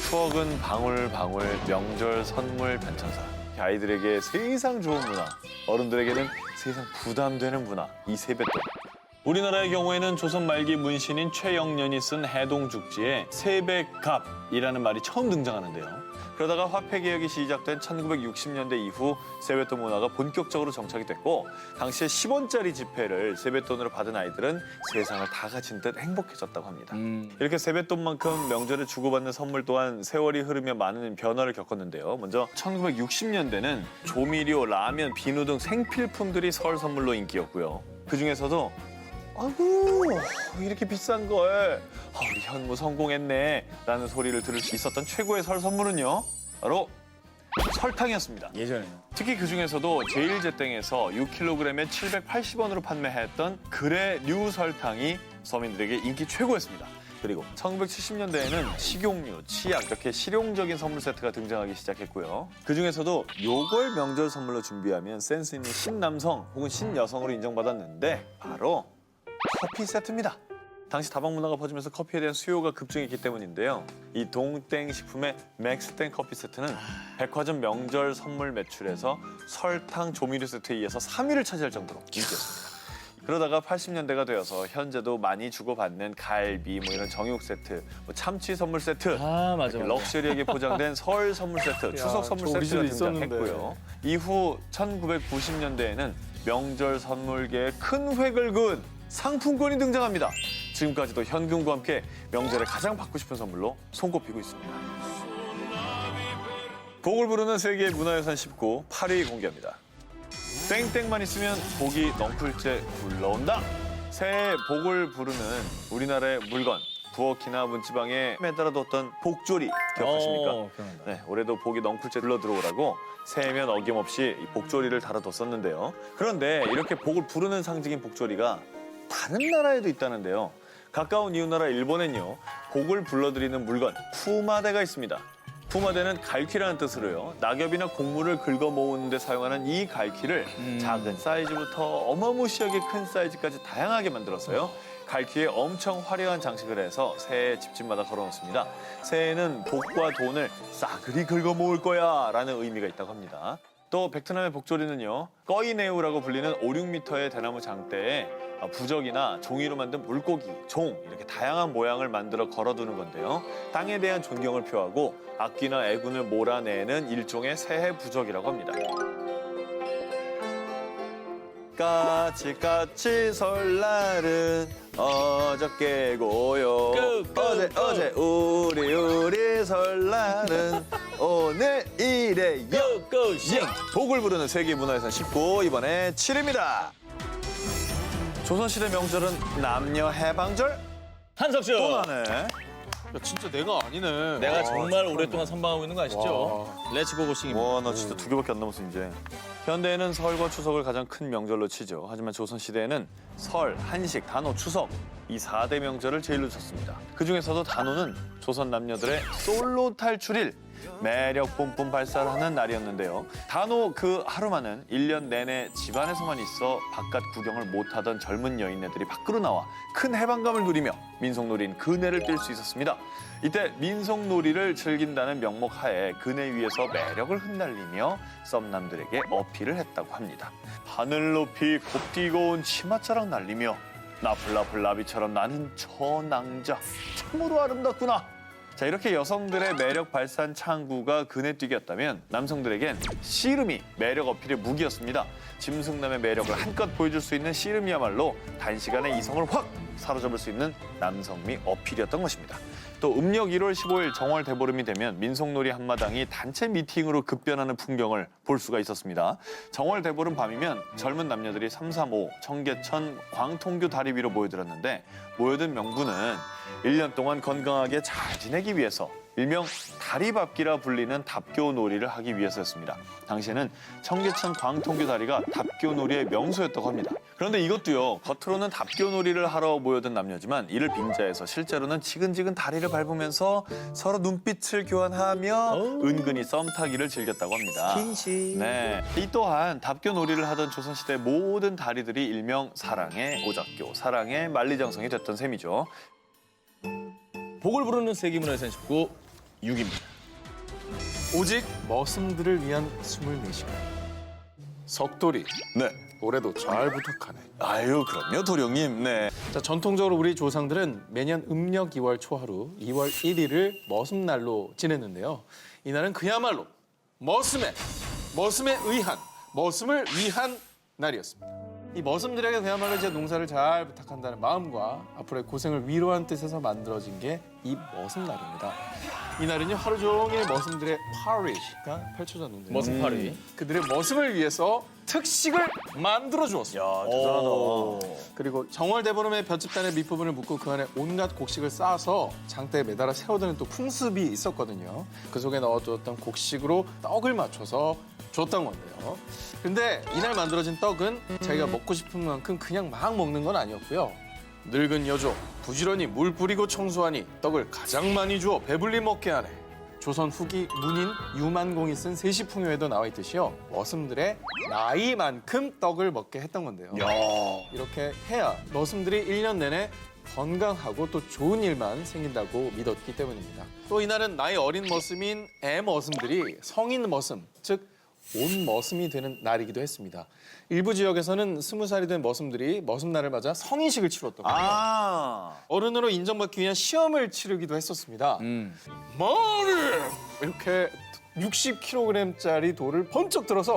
추억은 방울방울, 명절 선물 변천사. 아이들에게 세상 좋은 문화, 어른들에게는 세상 부담되는 문화, 이 세뱃돈. 우리나라의 경우에는 조선 말기 문신인 최영년이 쓴 해동죽지에 세뱃값이라는 말이 처음 등장하는데요. 그러다가 화폐 개혁이 시작된 1960년대 이후 세뱃돈 문화가 본격적으로 정착이 됐고 당시에 10원짜리 지폐를 세뱃돈으로 받은 아이들은 세상을 다 가진 듯 행복해졌다고 합니다. 이렇게 세뱃돈만큼 명절에 주고받는 선물 또한 세월이 흐르며 많은 변화를 겪었는데요. 먼저 1960년대는 조미료, 라면, 비누 등 생필품들이 설 선물로 인기였고요. 그중에서도 아이고 이렇게 비싼 걸 우리 현무 성공했네 라는 소리를 들을 수 있었던 최고의 설 선물은요 바로 설탕이었습니다. 예전에는. 특히 그중에서도 제일제땡에서 6kg에 780원으로 판매했던 그래류 설탕이 서민들에게 인기 최고였습니다. 그리고 1970년대에는 식용유, 치약 이렇게 실용적인 선물 세트가 등장하기 시작했고요. 그중에서도 요걸 명절 선물로 준비하면 센스 있는 신남성 혹은 신여성으로 인정받았는데 바로 커피 세트입니다. 당시 다방 문화가 퍼지면서 커피에 대한 수요가 급증했기 때문인데요. 이 동땡 식품의 맥스땡 커피 세트는 백화점 명절 선물 매출에서 설탕 조미료 세트에 이어서 3위를 차지할 정도로 인기였습니다. 그러다가 80년대가 되어서 현재도 많이 주고받는 갈비, 뭐 이런 정육 세트, 뭐 참치 선물 세트, 아, 맞아. 럭셔리하게 포장된 설 선물 세트, 추석 선물 저 세트가 우리 집에 등장했고요. 이후 1990년대에는 명절 선물계에 큰 획을 그은 상품권이 등장합니다. 지금까지도 현금과 함께 명절에 가장 받고 싶은 선물로 손꼽히고 있습니다. 복을 부르는 세계 문화유산 19, 8위 공개합니다. 땡땡만 있으면 복이 넝쿨째 굴러온다. 새해 복을 부르는 우리나라의 물건, 부엌이나 문지방에 매달아뒀던 복조리 기억하십니까? 기억난다. 네, 올해도 복이 넝쿨째 흘러 들어오라고 새해면 어김없이 이 복조리를 달아뒀었는데요. 그런데 이렇게 복을 부르는 상징인 복조리가 다른 나라에도 있다는데요. 가까운 이웃나라 일본엔요, 복을 불러들이는 물건 푸마데가 있습니다. 푸마데는 갈퀴라는 뜻으로요, 낙엽이나 곡물을 긁어 모으는 데 사용하는 이 갈퀴를 작은 사이즈부터 어마무시하게 큰 사이즈까지 다양하게 만들었어요. 갈퀴에 엄청 화려한 장식을 해서 새해 집집마다 걸어놓습니다. 새해에는 복과 돈을 싸그리 긁어 모을 거야 라는 의미가 있다고 합니다. 또 베트남의 복조리는요, 꺼이네우라고 불리는 5, 6m의 대나무 장대에 부적이나 종이로 만든 물고기, 종 이렇게 다양한 모양을 만들어 걸어두는 건데요. 땅에 대한 존경을 표하고 악귀나 애군을 몰아내는 일종의 새해 부적이라고 합니다. 까치까치 설날은 어저께고요. 어제 우리 설날은 오늘이래요. 복을 부르는 세계문화유산 19, 이번에 7입니다. 조선시대 명절은 남녀 해방절? 한석수. 또 나네. 야, 진짜 내가 아니네. 내가 정말 오랫동안 선방하고 있는 거 아시죠? 렛츠고 고싱입니다. 와, 나 진짜 2개밖에 안 남았어 이제. 현대에는 설과 추석을 가장 큰 명절로 치죠. 하지만 조선시대에는 설, 한식, 단오, 추석 이 4대 명절을 제일로 쳤습니다. 그중에서도 단오는 조선 남녀들의 솔로 탈출일, 매력 뿜뿜 발사를 하는 날이었는데요. 단오 그 하루만은 1년 내내 집안에서만 있어 바깥 구경을 못하던 젊은 여인네들이 밖으로 나와 큰 해방감을 누리며 민속놀이인 그네를 뛸 수 있었습니다. 이때 민속놀이를 즐긴다는 명목 하에 그네 위에서 매력을 흩날리며 썸남들에게 어필을 했다고 합니다. 하늘 높이 곱디고 온 치맛자락 날리며 나풀나풀 나비처럼 나는 저 낭자 참으로 아름답구나. 자, 이렇게 여성들의 매력 발산 창구가 그네뛰기였다면 남성들에겐 씨름이 매력 어필의 무기였습니다. 짐승남의 매력을 한껏 보여줄 수 있는 씨름이야말로 단시간에 이성을 확 사로잡을 수 있는 남성미 어필이었던 것입니다. 또 음력 1월 15일 정월 대보름이 되면 민속놀이 한마당이 단체 미팅으로 급변하는 풍경을 볼 수가 있었습니다. 정월 대보름 밤이면 젊은 남녀들이 삼삼오오, 청계천, 광통교 다리 위로 모여들었는데 모여든 명분은 1년 동안 건강하게 잘 지내기 위해서 일명 다리밟기라 불리는 답교놀이를 하기 위해서였습니다. 당시에는 청계천 광통교 다리가 답교놀이의 명소였다고 합니다. 그런데 이것도요, 겉으로는 답교놀이를 하러 모여든 남녀지만 이를 빙자해서 실제로는 지근지근 다리를 밟으면서 서로 눈빛을 교환하며 은근히 썸 타기를 즐겼다고 합니다. 스킨십. 네. 이 또한 답교놀이를 하던 조선시대 모든 다리들이 일명 사랑의 오작교, 사랑의 만리장성이 됐던 셈이죠. 복을 부르는 세계문화유산 19, 6입니다. 오직 머슴들을 위한 24시간. 석돌이. 네. 올해도 잘 부탁하네. 아유, 그럼요, 도령님. 네. 자, 전통적으로 우리 조상들은 매년 음력 2월 초하루 2월 1일을 머슴날로 지냈는데요. 이날은 그야말로 머슴에 의한, 머슴을 위한 날이었습니다. 이 머슴들에게 그야말로 이제 농사를 잘 부탁한다는 마음과 앞으로의 고생을 위로한 뜻에서 만들어진 게 이 머슴날입니다. 이날은요, 하루 종일 머슴들의 파리가 펼쳐졌는데요. 머슴 파리. 그들의 머슴을 위해서 특식을 만들어 주었습니다. 야, 대단하다. 그리고 정월 대보름에 볏짚단의 밑부분을 묶고 그 안에 온갖 곡식을 싸서 장대에 매달아 세워두는 또 풍습이 있었거든요. 그 속에 넣어두었던 곡식으로 떡을 맞춰서 줬던 건데요. 근데 이날 만들어진 떡은 자기가 먹고 싶은 만큼 그냥 막 먹는 건 아니었고요. 늙은 여조 부지런히 물 뿌리고 청소하니 떡을 가장 많이 주어 배불리 먹게 하네. 조선 후기 문인 유만공이 쓴 세시풍요에도 나와 있듯이요, 머슴들의 나이만큼 떡을 먹게 했던 건데요. 이렇게 해야 머슴들이 1년 내내 건강하고 또 좋은 일만 생긴다고 믿었기 때문입니다. 또 이날은 나이 어린 머슴인 애 머슴들이 성인 머슴, 즉 온 머슴이 되는 날이기도 했습니다. 일부 지역에서는 20살이 된 머슴들이 머슴날을 맞아 성인식을 치렀던 거예요. 아. 어른으로 인정받기 위한 시험을 치르기도 했었습니다. 머리! 이렇게 60kg짜리 돌을 번쩍 들어서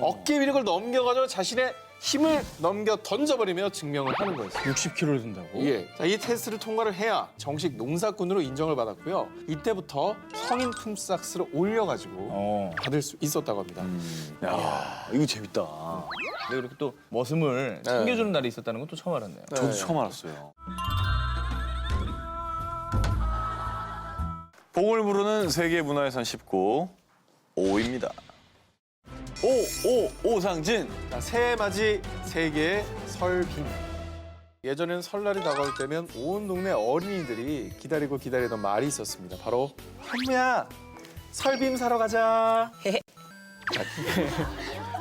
어깨 위력을 넘겨가지고 자신의 힘을 넘겨 던져버리며 증명을 하는 거였어요. 60kg를 든다고? 예. 자, 이 테스트를 통과를 해야 정식 농사꾼으로 인정을 받았고요. 이때부터 성인 품삯을 올려가지고 받을 수 있었다고 합니다. 야, 이거 재밌다. 근데 그렇게 또 머슴을 챙겨주는 날이 있었다는 건 또 처음 알았네요. 저도 처음 알았어요. 복을 부르는 세계 문화유산 19 5입니다. 오상진. 자, 새해맞이 세계의 설빔. 예전에는 설날이 다가올 때면 온 동네 어린이들이 기다리던 말이 있었습니다. 바로 현무야, 설빔 사러 가자.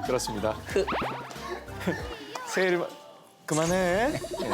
그렇습니다. 새해를 그만해. 예.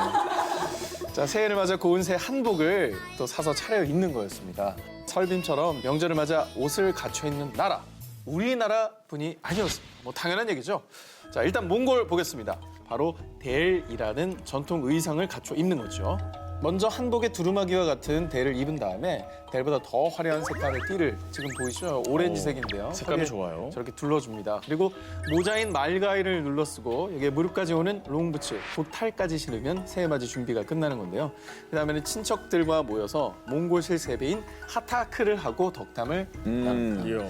자, 새해를 맞아 고운 새 한복을 또 사서 차려 입는 거였습니다. 설빔처럼 명절을 맞아 옷을 갖춰 입는 나라. 우리나라뿐이 아니었습니다. 뭐 당연한 얘기죠. 자, 일단 몽골 보겠습니다. 바로 델이라는 전통 의상을 갖춰 입는 거죠. 먼저 한복에 두루마기와 같은 델을 입은 다음에 델보다 더 화려한 색깔의 띠를 지금 보이시죠? 오렌지색인데요. 색감이 허리에 좋아요. 저렇게 둘러줍니다. 그리고 모자인 말가이를 눌러쓰고 여기에 무릎까지 오는 롱부츠, 보탈까지 신으면 새해맞이 준비가 끝나는 건데요. 그다음에는 친척들과 모여서 몽골 실세배인 하타크를 하고 덕담을 나눕니다.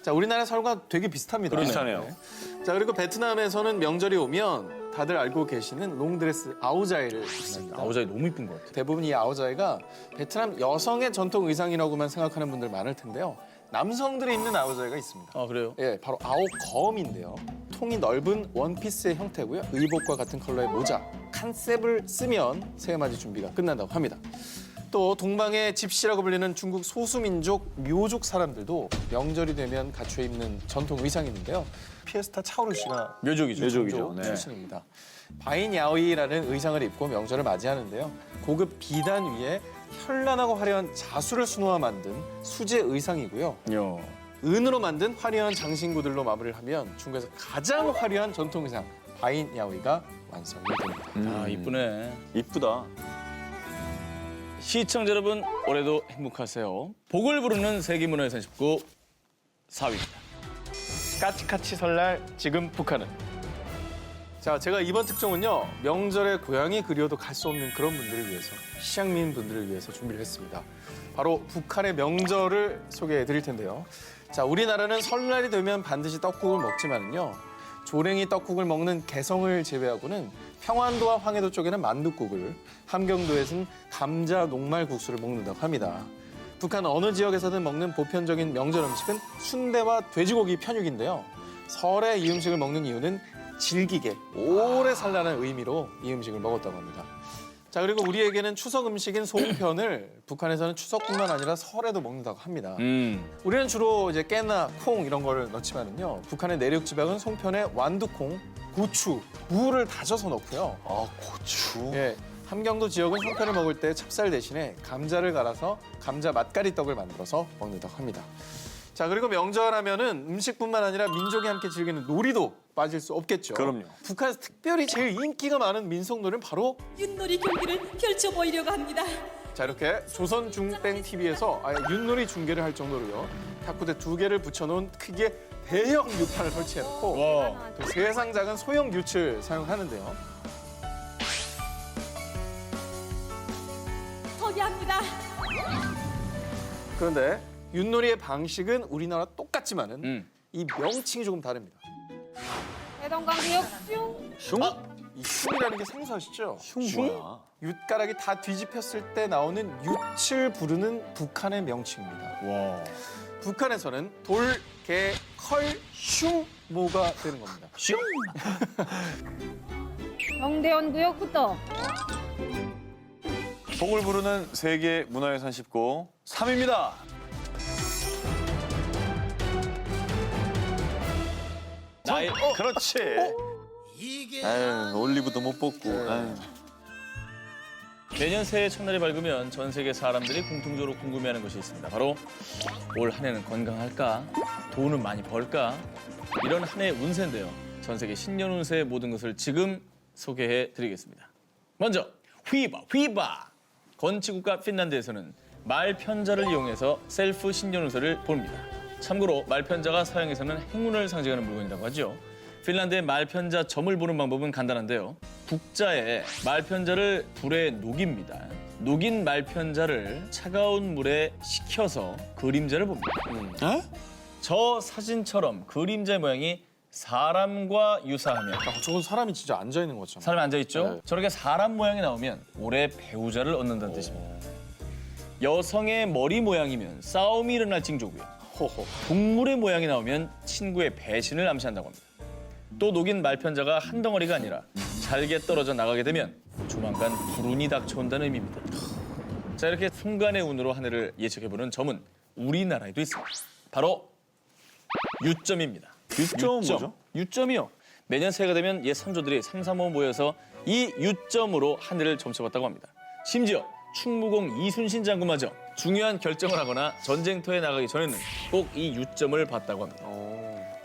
자, 우리나라 설과 되게 비슷합니다. 비슷하네요. 네. 자, 그리고 베트남에서는 명절이 오면 다들 알고 계시는 롱드레스 아오자이를 입습니다. 아우자이 너무 이쁜 것 같아요. 대부분 이 아오자이가 베트남 여성의 전통 의상이라고만 생각하는 분들 많을 텐데요. 남성들이 입는 아오자이가 있습니다. 아, 그래요? 예, 바로 아오검인데요. 통이 넓은 원피스의 형태고요. 의복과 같은 컬러의 모자, 칸셉을 쓰면 새해맞이 준비가 끝난다고 합니다. 또 동방의 집시라고 불리는 중국 소수민족 묘족 사람들도 명절이 되면 갖춰 입는 전통 의상이 있는데요. 피에스타 차오르시가 묘족이죠. 네. 출신입니다. 바이냐오이라는 의상을 입고 명절을 맞이하는데요. 고급 비단 위에 현란하고 화려한 자수를 수놓아 만든 수제 의상이고요. 은으로 만든 화려한 장신구들로 마무리를 하면 중국에서 가장 화려한 전통 의상 바이냐오이가 완성이 됩니다. 아, 이쁘네. 이쁘다. 시청자 여러분, 올해도 행복하세요. 복을 부르는 세계문화유산 19 4위입니다. 까치까치 설날 지금 북한은. 자, 제가 이번 특종은요. 명절에 고향이 그리워도 갈 수 없는 그런 분들을 위해서, 시향민 분들을 위해서 준비를 했습니다. 바로 북한의 명절을 소개해 드릴 텐데요. 자, 우리나라는 설날이 되면 반드시 떡국을 먹지만은요. 조랭이 떡국을 먹는 개성을 제외하고는 평안도와 황해도 쪽에는 만둣국을, 함경도에서는 감자 녹말국수를 먹는다고 합니다. 북한 어느 지역에서든 먹는 보편적인 명절 음식은 순대와 돼지고기 편육인데요. 설에 이 음식을 먹는 이유는 질기게 오래 살라는 의미로 이 음식을 먹었다고 합니다. 자, 그리고 우리에게는 추석 음식인 송편을 북한에서는 추석뿐만 아니라 설에도 먹는다고 합니다. 우리는 주로 이제 깨나 콩 이런 거를 넣지만은요. 북한의 내륙 지방은 송편에 완두콩, 고추, 무를 다져서 넣고요. 아, 고추. 예, 함경도 지역은 송편을 먹을 때 찹쌀 대신에 감자를 갈아서 감자 맛가리 떡을 만들어서 먹는다고 합니다. 자, 그리고 명절하면은 음식뿐만 아니라 민족이 함께 즐기는 놀이도 빠질 수 없겠죠. 그럼요. 북한에서 특별히 제일 인기가 많은 민속놀이는 바로 윷놀이 경기를 펼쳐 보이려고 합니다. 자, 이렇게 조선중땡TV에서 아예 윷놀이 중계를 할 정도로요. 탁구대 2개를 붙여놓은 크기의 대형 유판을 설치해놓고 또 세상 작은 소형 윷을 사용하는데요. 소개합니다. 그런데 윷놀이의 방식은 우리나라 똑같지만은 이 명칭이 조금 다릅니다. 해동강교육 슝. 이 흉이라는 게 생소하시죠? 흉 뭐야? 윷가락이 다 뒤집혔을 때 나오는 윷을 부르는 북한의 명칭입니다. 와. 북한에서는 돌, 개, 컬, 슝, 모가 되는 겁니다. 슝! 영대원 구역부터 복을 부르는 세계 문화유산 19 3입니다. 나이, 그렇지. 아유, 올리브도 못 뽑고. 아유. 매년 새해 첫날이 밝으면 전 세계 사람들이 공통적으로 궁금해하는 것이 있습니다. 바로 올 한 해는 건강할까? 돈은 많이 벌까? 이런 한 해의 운세인데요. 전 세계 신년 운세의 모든 것을 지금 소개해 드리겠습니다. 먼저 휘바! 건치국가 핀란드에서는 말편자를 이용해서 셀프 신년 운세를 봅니다. 참고로 말편자가 서양에서는 행운을 상징하는 물건이라고 하죠. 핀란드의 말편자 점을 보는 방법은 간단한데요. 북자에 말편자를 불에 녹입니다. 녹인 말편자를 차가운 물에 식혀서 그림자를 봅니다. 저 사진처럼 그림자 모양이 사람과 유사하면 저건 사람이 진짜 앉아 있는 것처럼. 사람이 앉아 있죠. 네. 저렇게 사람 모양이 나오면 올해 배우자를 얻는다는 뜻입니다. 여성의 머리 모양이면 싸움이 일어날 징조고요. 동물의 모양이 나오면 친구의 배신을 암시한다고 합니다. 또 녹인 말편자가 한 덩어리가 아니라 잘게 떨어져 나가게 되면 조만간 불운이 닥쳐온다는 의미입니다. 자, 이렇게 순간의 운으로 한 해를 예측해보는 점은 우리나라에도 있습니다. 바로 유점입니다. 유점은 뭐죠? 유점이요. 매년 새해가 되면 옛 선조들이 삼삼오오 모여서 이 유점으로 한 해를 점쳐봤다고 합니다. 심지어 충무공 이순신 장군마저 중요한 결정을 하거나 전쟁터에 나가기 전에는 꼭 이 유점을 봤다고 합니다.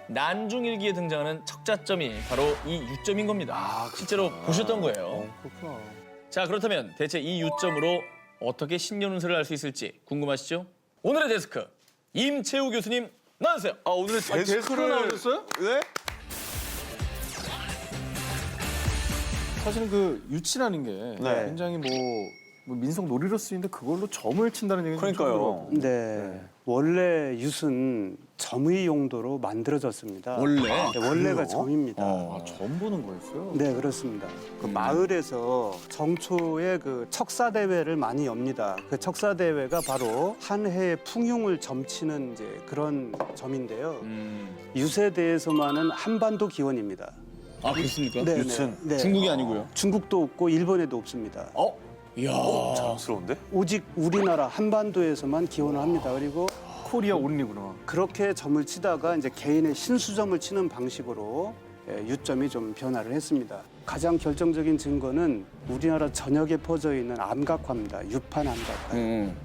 난중일기에 등장하는 척자점이 바로 이 유점인 겁니다. 실제로 보셨던 거예요. 그렇구나. 자, 그렇다면 대체 이 유점으로 어떻게 신년 운세를 알 수 있을지 궁금하시죠? 오늘의 데스크 임채우 교수님 나와주세요. 오늘의 데스크를 나오셨어요? 네? 사실은 그 유치라는 게 네. 굉장히 뭐 민속 놀이로 쓰이는데 그걸로 점을 친다는 얘기는 좀 그러니까요. 처음 네. 원래 윷은 점의 용도로 만들어졌습니다. 원래? 네, 원래가 점입니다. 들어봐요. 점 보는 거였어요? 네, 그렇습니다. 그 마을에서 정초에 그 척사 대회를 많이 엽니다. 그 척사 대회가 바로 한 해의 풍흉을 점치는 이제 그런 점인데요. 윷에 대해서만은 한반도 기원입니다. 아, 그렇습니까? 네, 윷은? 네. 중국이 아니고요. 중국도 없고 일본에도 없습니다. 이야. 자랑스러운데? 오직 우리나라 한반도에서만 기원을 합니다. 그리고 코리아 온리구나. 그렇게 점을 치다가 이제 개인의 신수점을 치는 방식으로 유점이 좀 변화를 했습니다. 가장 결정적인 증거는 우리나라 전역에 퍼져 있는 암각화입니다. 유판 암각화.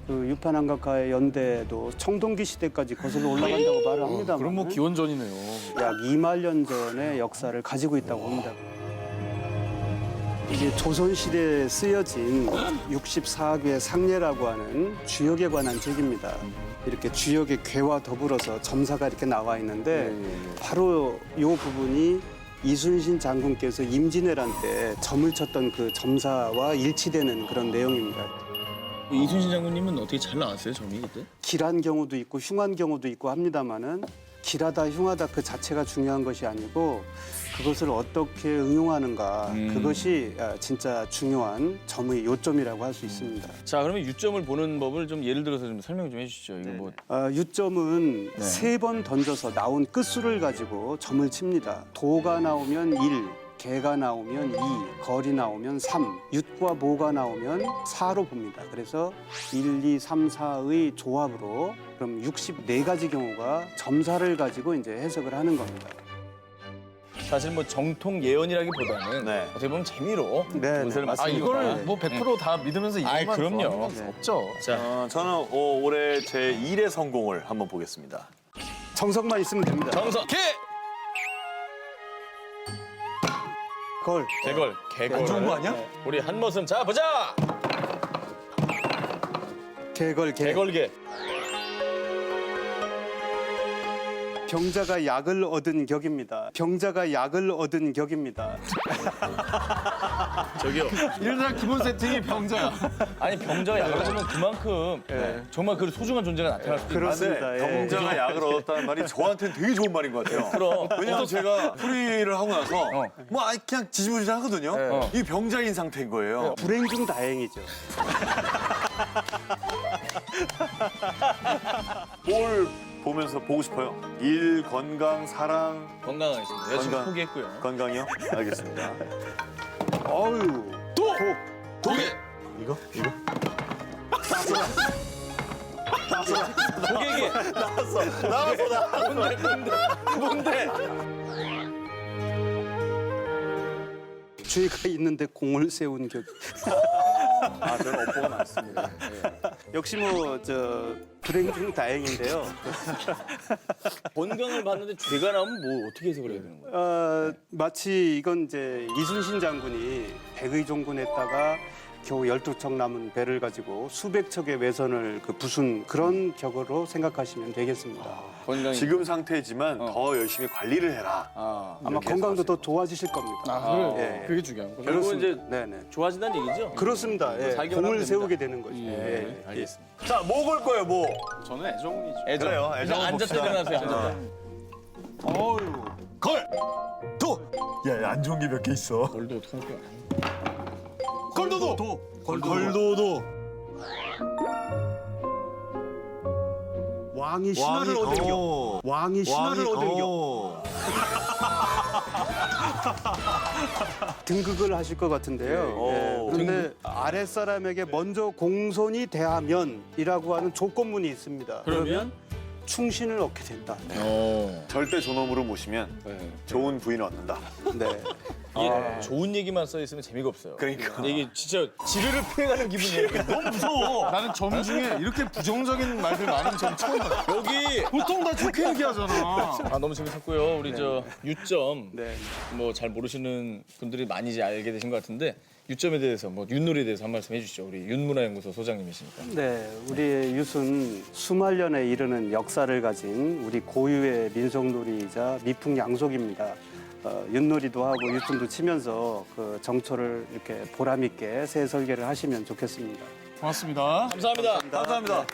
그 유판 암각화의 연대도 청동기 시대까지 거슬러 올라간다고 말을 합니다만 그럼 뭐 기원전이네요. 약 2만 년 전의 역사를 가지고 있다고 합니다. 이게 조선시대에 쓰여진 64개 상례라고 하는 주역에 관한 책입니다. 이렇게 주역의 괴와 더불어서 점사가 이렇게 나와 있는데 바로 이 부분이 이순신 장군께서 임진왜란 때 점을 쳤던 그 점사와 일치되는 그런 내용입니다. 이순신 장군님은 어떻게 잘 나왔어요, 점이 그때? 길한 경우도 있고 흉한 경우도 있고 합니다만은 길하다 흉하다 그 자체가 중요한 것이 아니고 그것을 어떻게 응용하는가 그것이 진짜 중요한 점의 요점이라고 할 수 있습니다. 자, 그러면 유점을 보는 법을 좀 예를 들어서 좀 설명 좀 해주시죠. 이거 뭐 유점은 세 번 던져서 나온 끝수를 가지고 점을 칩니다. 도가 나오면 1, 개가 나오면 2, 걸이 나오면 3, 윷과 모가 나오면 4로 봅니다. 그래서 1, 2, 3, 4의 조합으로 그럼 64가지 경우가 점사를 가지고 이제 해석을 하는 겁니다. 사실 뭐 정통 예언이라기보다는 네. 어떻게 보면 재미로 네, 운세를 네, 아 맞습니다. 이거를 뭐 100%다 믿으면서 아이, 이것만 그럼요. 좋아하는 건 없죠. 자, 저는 올해 제 1의 성공을 한번 보겠습니다. 정석만 있으면 됩니다. 정석 개! 걸. 개걸, 개걸. 안 좋은 거 아니야? 우리 한 모습 자 보자. 개걸, 개. 개걸개. 병자가 약을 얻은 격입니다. 병자가 약을 얻은 격입니다. 저기요. 이러다 기본 세팅이 병자야. 아니 병자가 약을 얻으면 그만큼 정말 그 소중한 존재가 나타날 수도 있는. 그렇습니다. 예. 병자가 약을 얻었다는 말이 저한테는 되게 좋은 말인 것 같아요. 그럼. 왜냐면 제가 풀이를 하고 나서 뭐 그냥 지지부진하거든요. 이 병자인 상태인 거예요. 불행 중 다행이죠. 뭘 보면서 보고 싶어요? 일, 건강, 사랑, 건강하겠습니다. 여자친구 건강. 포기했고요. 건강이요? 알겠습니다. 어유. 도개. 이거? 도개개. 나왔어. 뭔데? 죄가 있는데 공을 세운 격. 저는 업보가 많습니다. 역시 뭐 저 불행 중 다행인데요. 건강을 봤는데 죄가 나오면 뭐 어떻게 해석을 해야 되는 거예요? 마치 이건 이제 이순신 장군이 백의 종군했다가 겨우 12척 남은 배를 가지고 수백 척의 외선을 그 부순 그런 격으로 생각하시면 되겠습니다. 건강이. 지금 상태지만 더 열심히 관리를 해라. 아마 건강도 더 좋아지실 겁니다. 그래. 예. 그게 중요한 거죠. 결국은 이제 네네. 좋아진다는 얘기죠? 그렇습니다. 예. 4개월 하면 공을 됩니다. 세우게 되는 거죠. 예, 알겠습니다. 자, 뭐 볼 거예요, 뭐? 저는 애정이죠. 애정. 그래요, 애정을 앉았다 봅시다. 일어나세요. 앉았다. 어유. 걸! 도! 야, 안 좋은 게 몇 개 있어. 걸도 통과. 걸도도! 걸도도. 왕이 신화를 얻으려. 왕이 신화를 얻으려. 등극을 하실 것 같은데요. 오. 그런데 아랫사람에게 먼저 공손히 대하면이라고 하는 조건문이 있습니다. 그러면 충신을 얻게 된다. 절대 존엄으로 모시면 좋은 부인을 얻는다. 네. 이게 좋은 얘기만 써 있으면 재미가 없어요. 그러니까. 근데 이게 진짜 지뢰를 피해가는 기분이에요. 너무 무서워. 나는 점 중에 이렇게 부정적인 말들 많은 점 처음 봤어. 여기 보통 다 좋게 얘기하잖아. 아 너무 재밌었고요. 우리 저 유점 네. 뭐 잘 모르시는 분들이 많이 이제 알게 되신 것 같은데 유점에 대해서 뭐 윷놀이에 대해서 한 말씀 해주시죠. 우리 윷문화연구소 소장님이시니까. 네, 우리의 윷은 수만 년에 이르는 역사를 가진 우리 고유의 민속놀이이자 미풍양속입니다. 윷놀이도 하고 윷춤도 치면서 그 정초를 이렇게 보람 있게 새 설계를 하시면 좋겠습니다. 고맙습니다. 감사합니다. 감사합니다.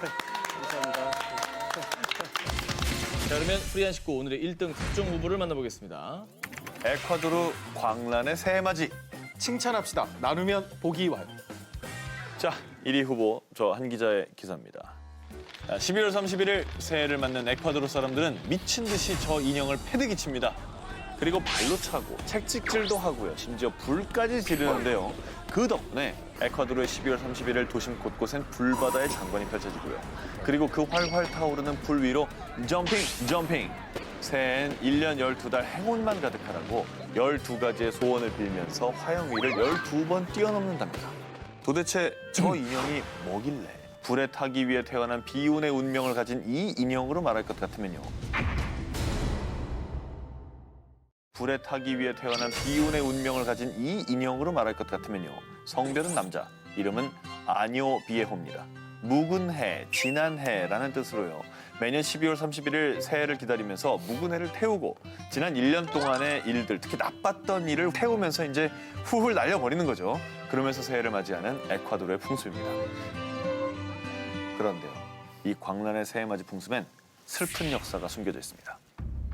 자 그러면 프리한 식구 오늘의 1등 특종 후보를 만나보겠습니다. 에콰도르 광란의 새해맞이. 칭찬합시다. 나누면 복이 와요. 자, 1위 후보 저 한 기자의 기사입니다. 12월 31일 새해를 맞는 에콰도르 사람들은 미친 듯이 저 인형을 패드기 칩니다. 그리고 발로 차고 책찍질도 하고요. 심지어 불까지 지르는데요. 그 덕분에 에콰도르의 12월 31일 도심 곳곳엔 불바다의 장관이 펼쳐지고요. 그리고 그 활활 타오르는 불 위로 점핑, 점핑. 새해엔 1년 12달 행운만 가득하라고 12가지의 소원을 빌면서 화영 위를 12번 뛰어넘는답니다. 도대체 저 인형이 뭐길래 불에 타기 위해 태어난 비운의 운명을 가진 이 인형으로 말할 것 같으면요. 불에 타기 위해 태어난 비운의 운명을 가진 이 인형으로 말할 것 같으면요. 성별은 남자, 이름은 아뇨 비에호입니다. 묵은 해, 지난 해라는 뜻으로요. 매년 12월 31일 새해를 기다리면서 묵은 해를 태우고 지난 1년 동안의 일들, 특히 나빴던 일을 태우면서 이제 훌훌 날려버리는 거죠. 그러면서 새해를 맞이하는 에콰도르의 풍습입니다. 그런데요, 이 광란의 새해맞이 풍습엔 슬픈 역사가 숨겨져 있습니다.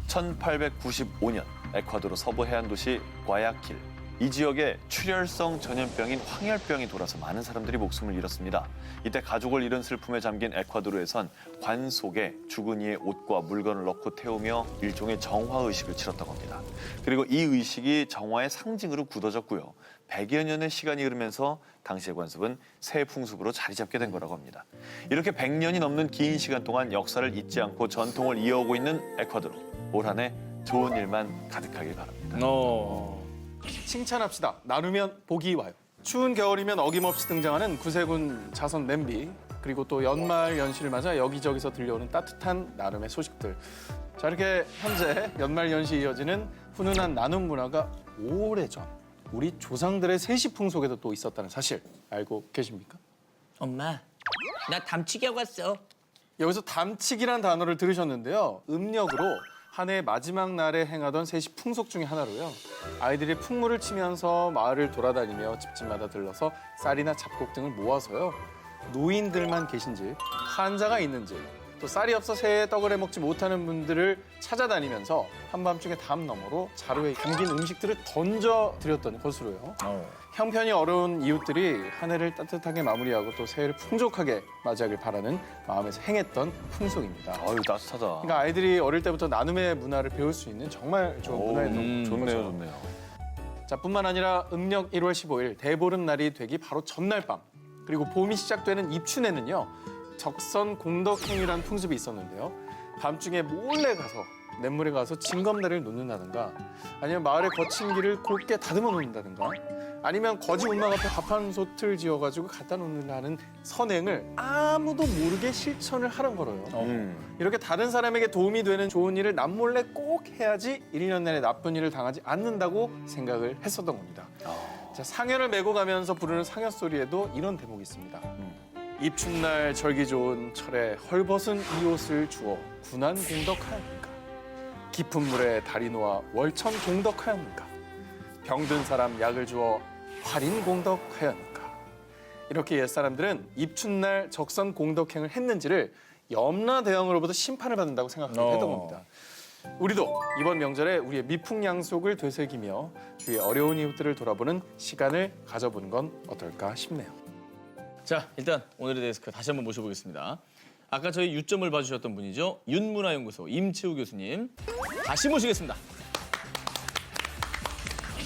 1895년 에콰도르 서부 해안 도시 과야킬. 이 지역에 출혈성 전염병인 황열병이 돌아서 많은 사람들이 목숨을 잃었습니다. 이때 가족을 잃은 슬픔에 잠긴 에콰도르에선 관 속에 죽은 이의 옷과 물건을 넣고 태우며 일종의 정화의식을 치렀다고 합니다. 그리고 이 의식이 정화의 상징으로 굳어졌고요. 100여 년의 시간이 흐르면서 당시의 관습은 새 풍습으로 자리 잡게 된 거라고 합니다. 이렇게 100년이 넘는 긴 시간 동안 역사를 잊지 않고 전통을 이어오고 있는 에콰도르. 올 한 해 좋은 일만 가득하길 바랍니다. 칭찬합시다. 나누면 복이 와요. 추운 겨울이면 어김없이 등장하는 구세군 자선 냄비, 그리고 또 연말 연시를 맞아 여기저기서 들려오는 따뜻한 나눔의 소식들. 자, 이렇게 현재 연말 연시 이어지는 훈훈한 나눔 문화가 오래전 우리 조상들의 세시 풍속에도 또 있었다는 사실 알고 계십니까? 엄마, 나 담치기 하고 왔어. 여기서 담치기란 단어를 들으셨는데요. 음력으로 한 해 마지막 날에 행하던 세시 풍속 중에 하나로요. 아이들이 풍물을 치면서 마을을 돌아다니며 집집마다 들러서 쌀이나 잡곡 등을 모아서요. 노인들만 계신 집, 환자가 있는 집, 또 쌀이 없어 새해에 떡을 해먹지 못하는 분들을 찾아다니면서 한밤중에 담 너머로 자루에 담긴 음식들을 던져드렸던 것으로요. 형편이 어려운 이웃들이 한 해를 따뜻하게 마무리하고 또 새해를 풍족하게 맞이하길 바라는 마음에서 행했던 풍속입니다. 아유, 따뜻하다. 그러니까 아이들이 어릴 때부터 나눔의 문화를 배울 수 있는 정말 좋은 문화였던 좋네요, 거죠. 좋네요. 자, 뿐만 아니라 음력 1월 15일 대보름날이 되기 바로 전날 밤, 그리고 봄이 시작되는 입춘에는요, 적선 공덕행이라는 풍습이 있었는데요. 밤중에 몰래 가서 냇물에 가서 징검다리를 놓는다든가, 아니면 마을의 거친 길을 곱게 다듬어 놓는다든가, 아니면 거지 운막 앞에 밥 한 솥을 지어가지고 갖다 놓는다는 선행을 아무도 모르게 실천을 하는 거로요. 이렇게 다른 사람에게 도움이 되는 좋은 일을 남몰래 꼭 해야지 1년 내내 나쁜 일을 당하지 않는다고 생각을 했었던 겁니다. 자, 상여를 메고 가면서 부르는 상여 소리에도 이런 대목이 있습니다. 입춘날 절기 좋은 철에 헐벗은 이 옷을 주어 군한 공덕하였는가. 깊은 물에 다리 놓아 월천 공덕하였는가. 병든 사람 약을 주어 활인 공덕하였는가. 이렇게 옛사람들은 입춘날 적선 공덕행을 했는지를 염라대왕으로부터 심판을 받는다고 생각했던 겁니다. 우리도 이번 명절에 우리의 미풍양속을 되새기며 주위의 어려운 이웃들을 돌아보는 시간을 가져보는 건 어떨까 싶네요. 자, 일단 오늘의 데스크 다시 한번 모셔보겠습니다. 아까 저희 유점을 봐주셨던 분이죠. 윤문화연구소 임채우 교수님. 다시 모시겠습니다.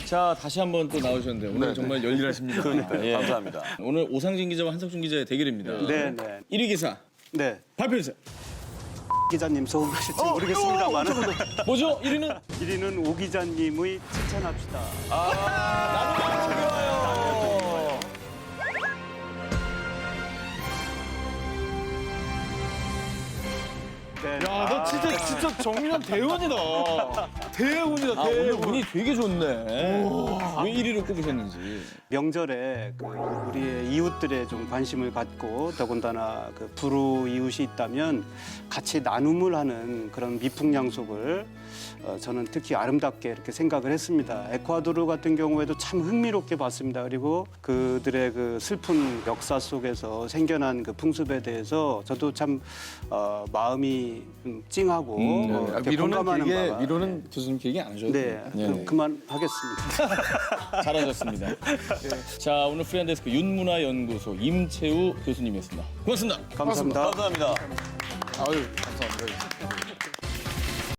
자, 다시 한번 또 나오셨는데 오늘 정말 열일하십니다. 네, 감사합니다. 오늘 오상진 기자와 한석준 기자의 대결입니다. 네, 네. 1위 기사 네. 발표해주세요. 기자님 소원하실지 모르겠습니다만 뭐죠? 1위는? 1위는 오 기자님의 칭찬합시다. 네. 야, 너 진짜 정민환 대원이다. 대운이다, 오늘 운이 되게 좋네. 왜 1위를 꼽으셨는지. 명절에 그 우리의 이웃들의 좀 관심을 갖고 더군다나 그 불우 이웃이 있다면 같이 나눔을 하는 그런 미풍양속을 저는 특히 아름답게 이렇게 생각을 했습니다. 에콰도르 같은 경우에도 참 흥미롭게 봤습니다. 그리고 그들의 그 슬픈 역사 속에서 생겨난 그 풍습에 대해서 저도 참 마음이 좀 찡하고 이렇게 공감하는 바가. 미로는 교수님께 얘기 안 하셔도 네, 돼요. 그만하겠습니다. 잘하셨습니다. 자, 오늘 프리한데스크 윤문화연구소 임채우 교수님이었습니다. 고맙습니다. 감사합니다. 감사합니다. 아유, 감사합니다.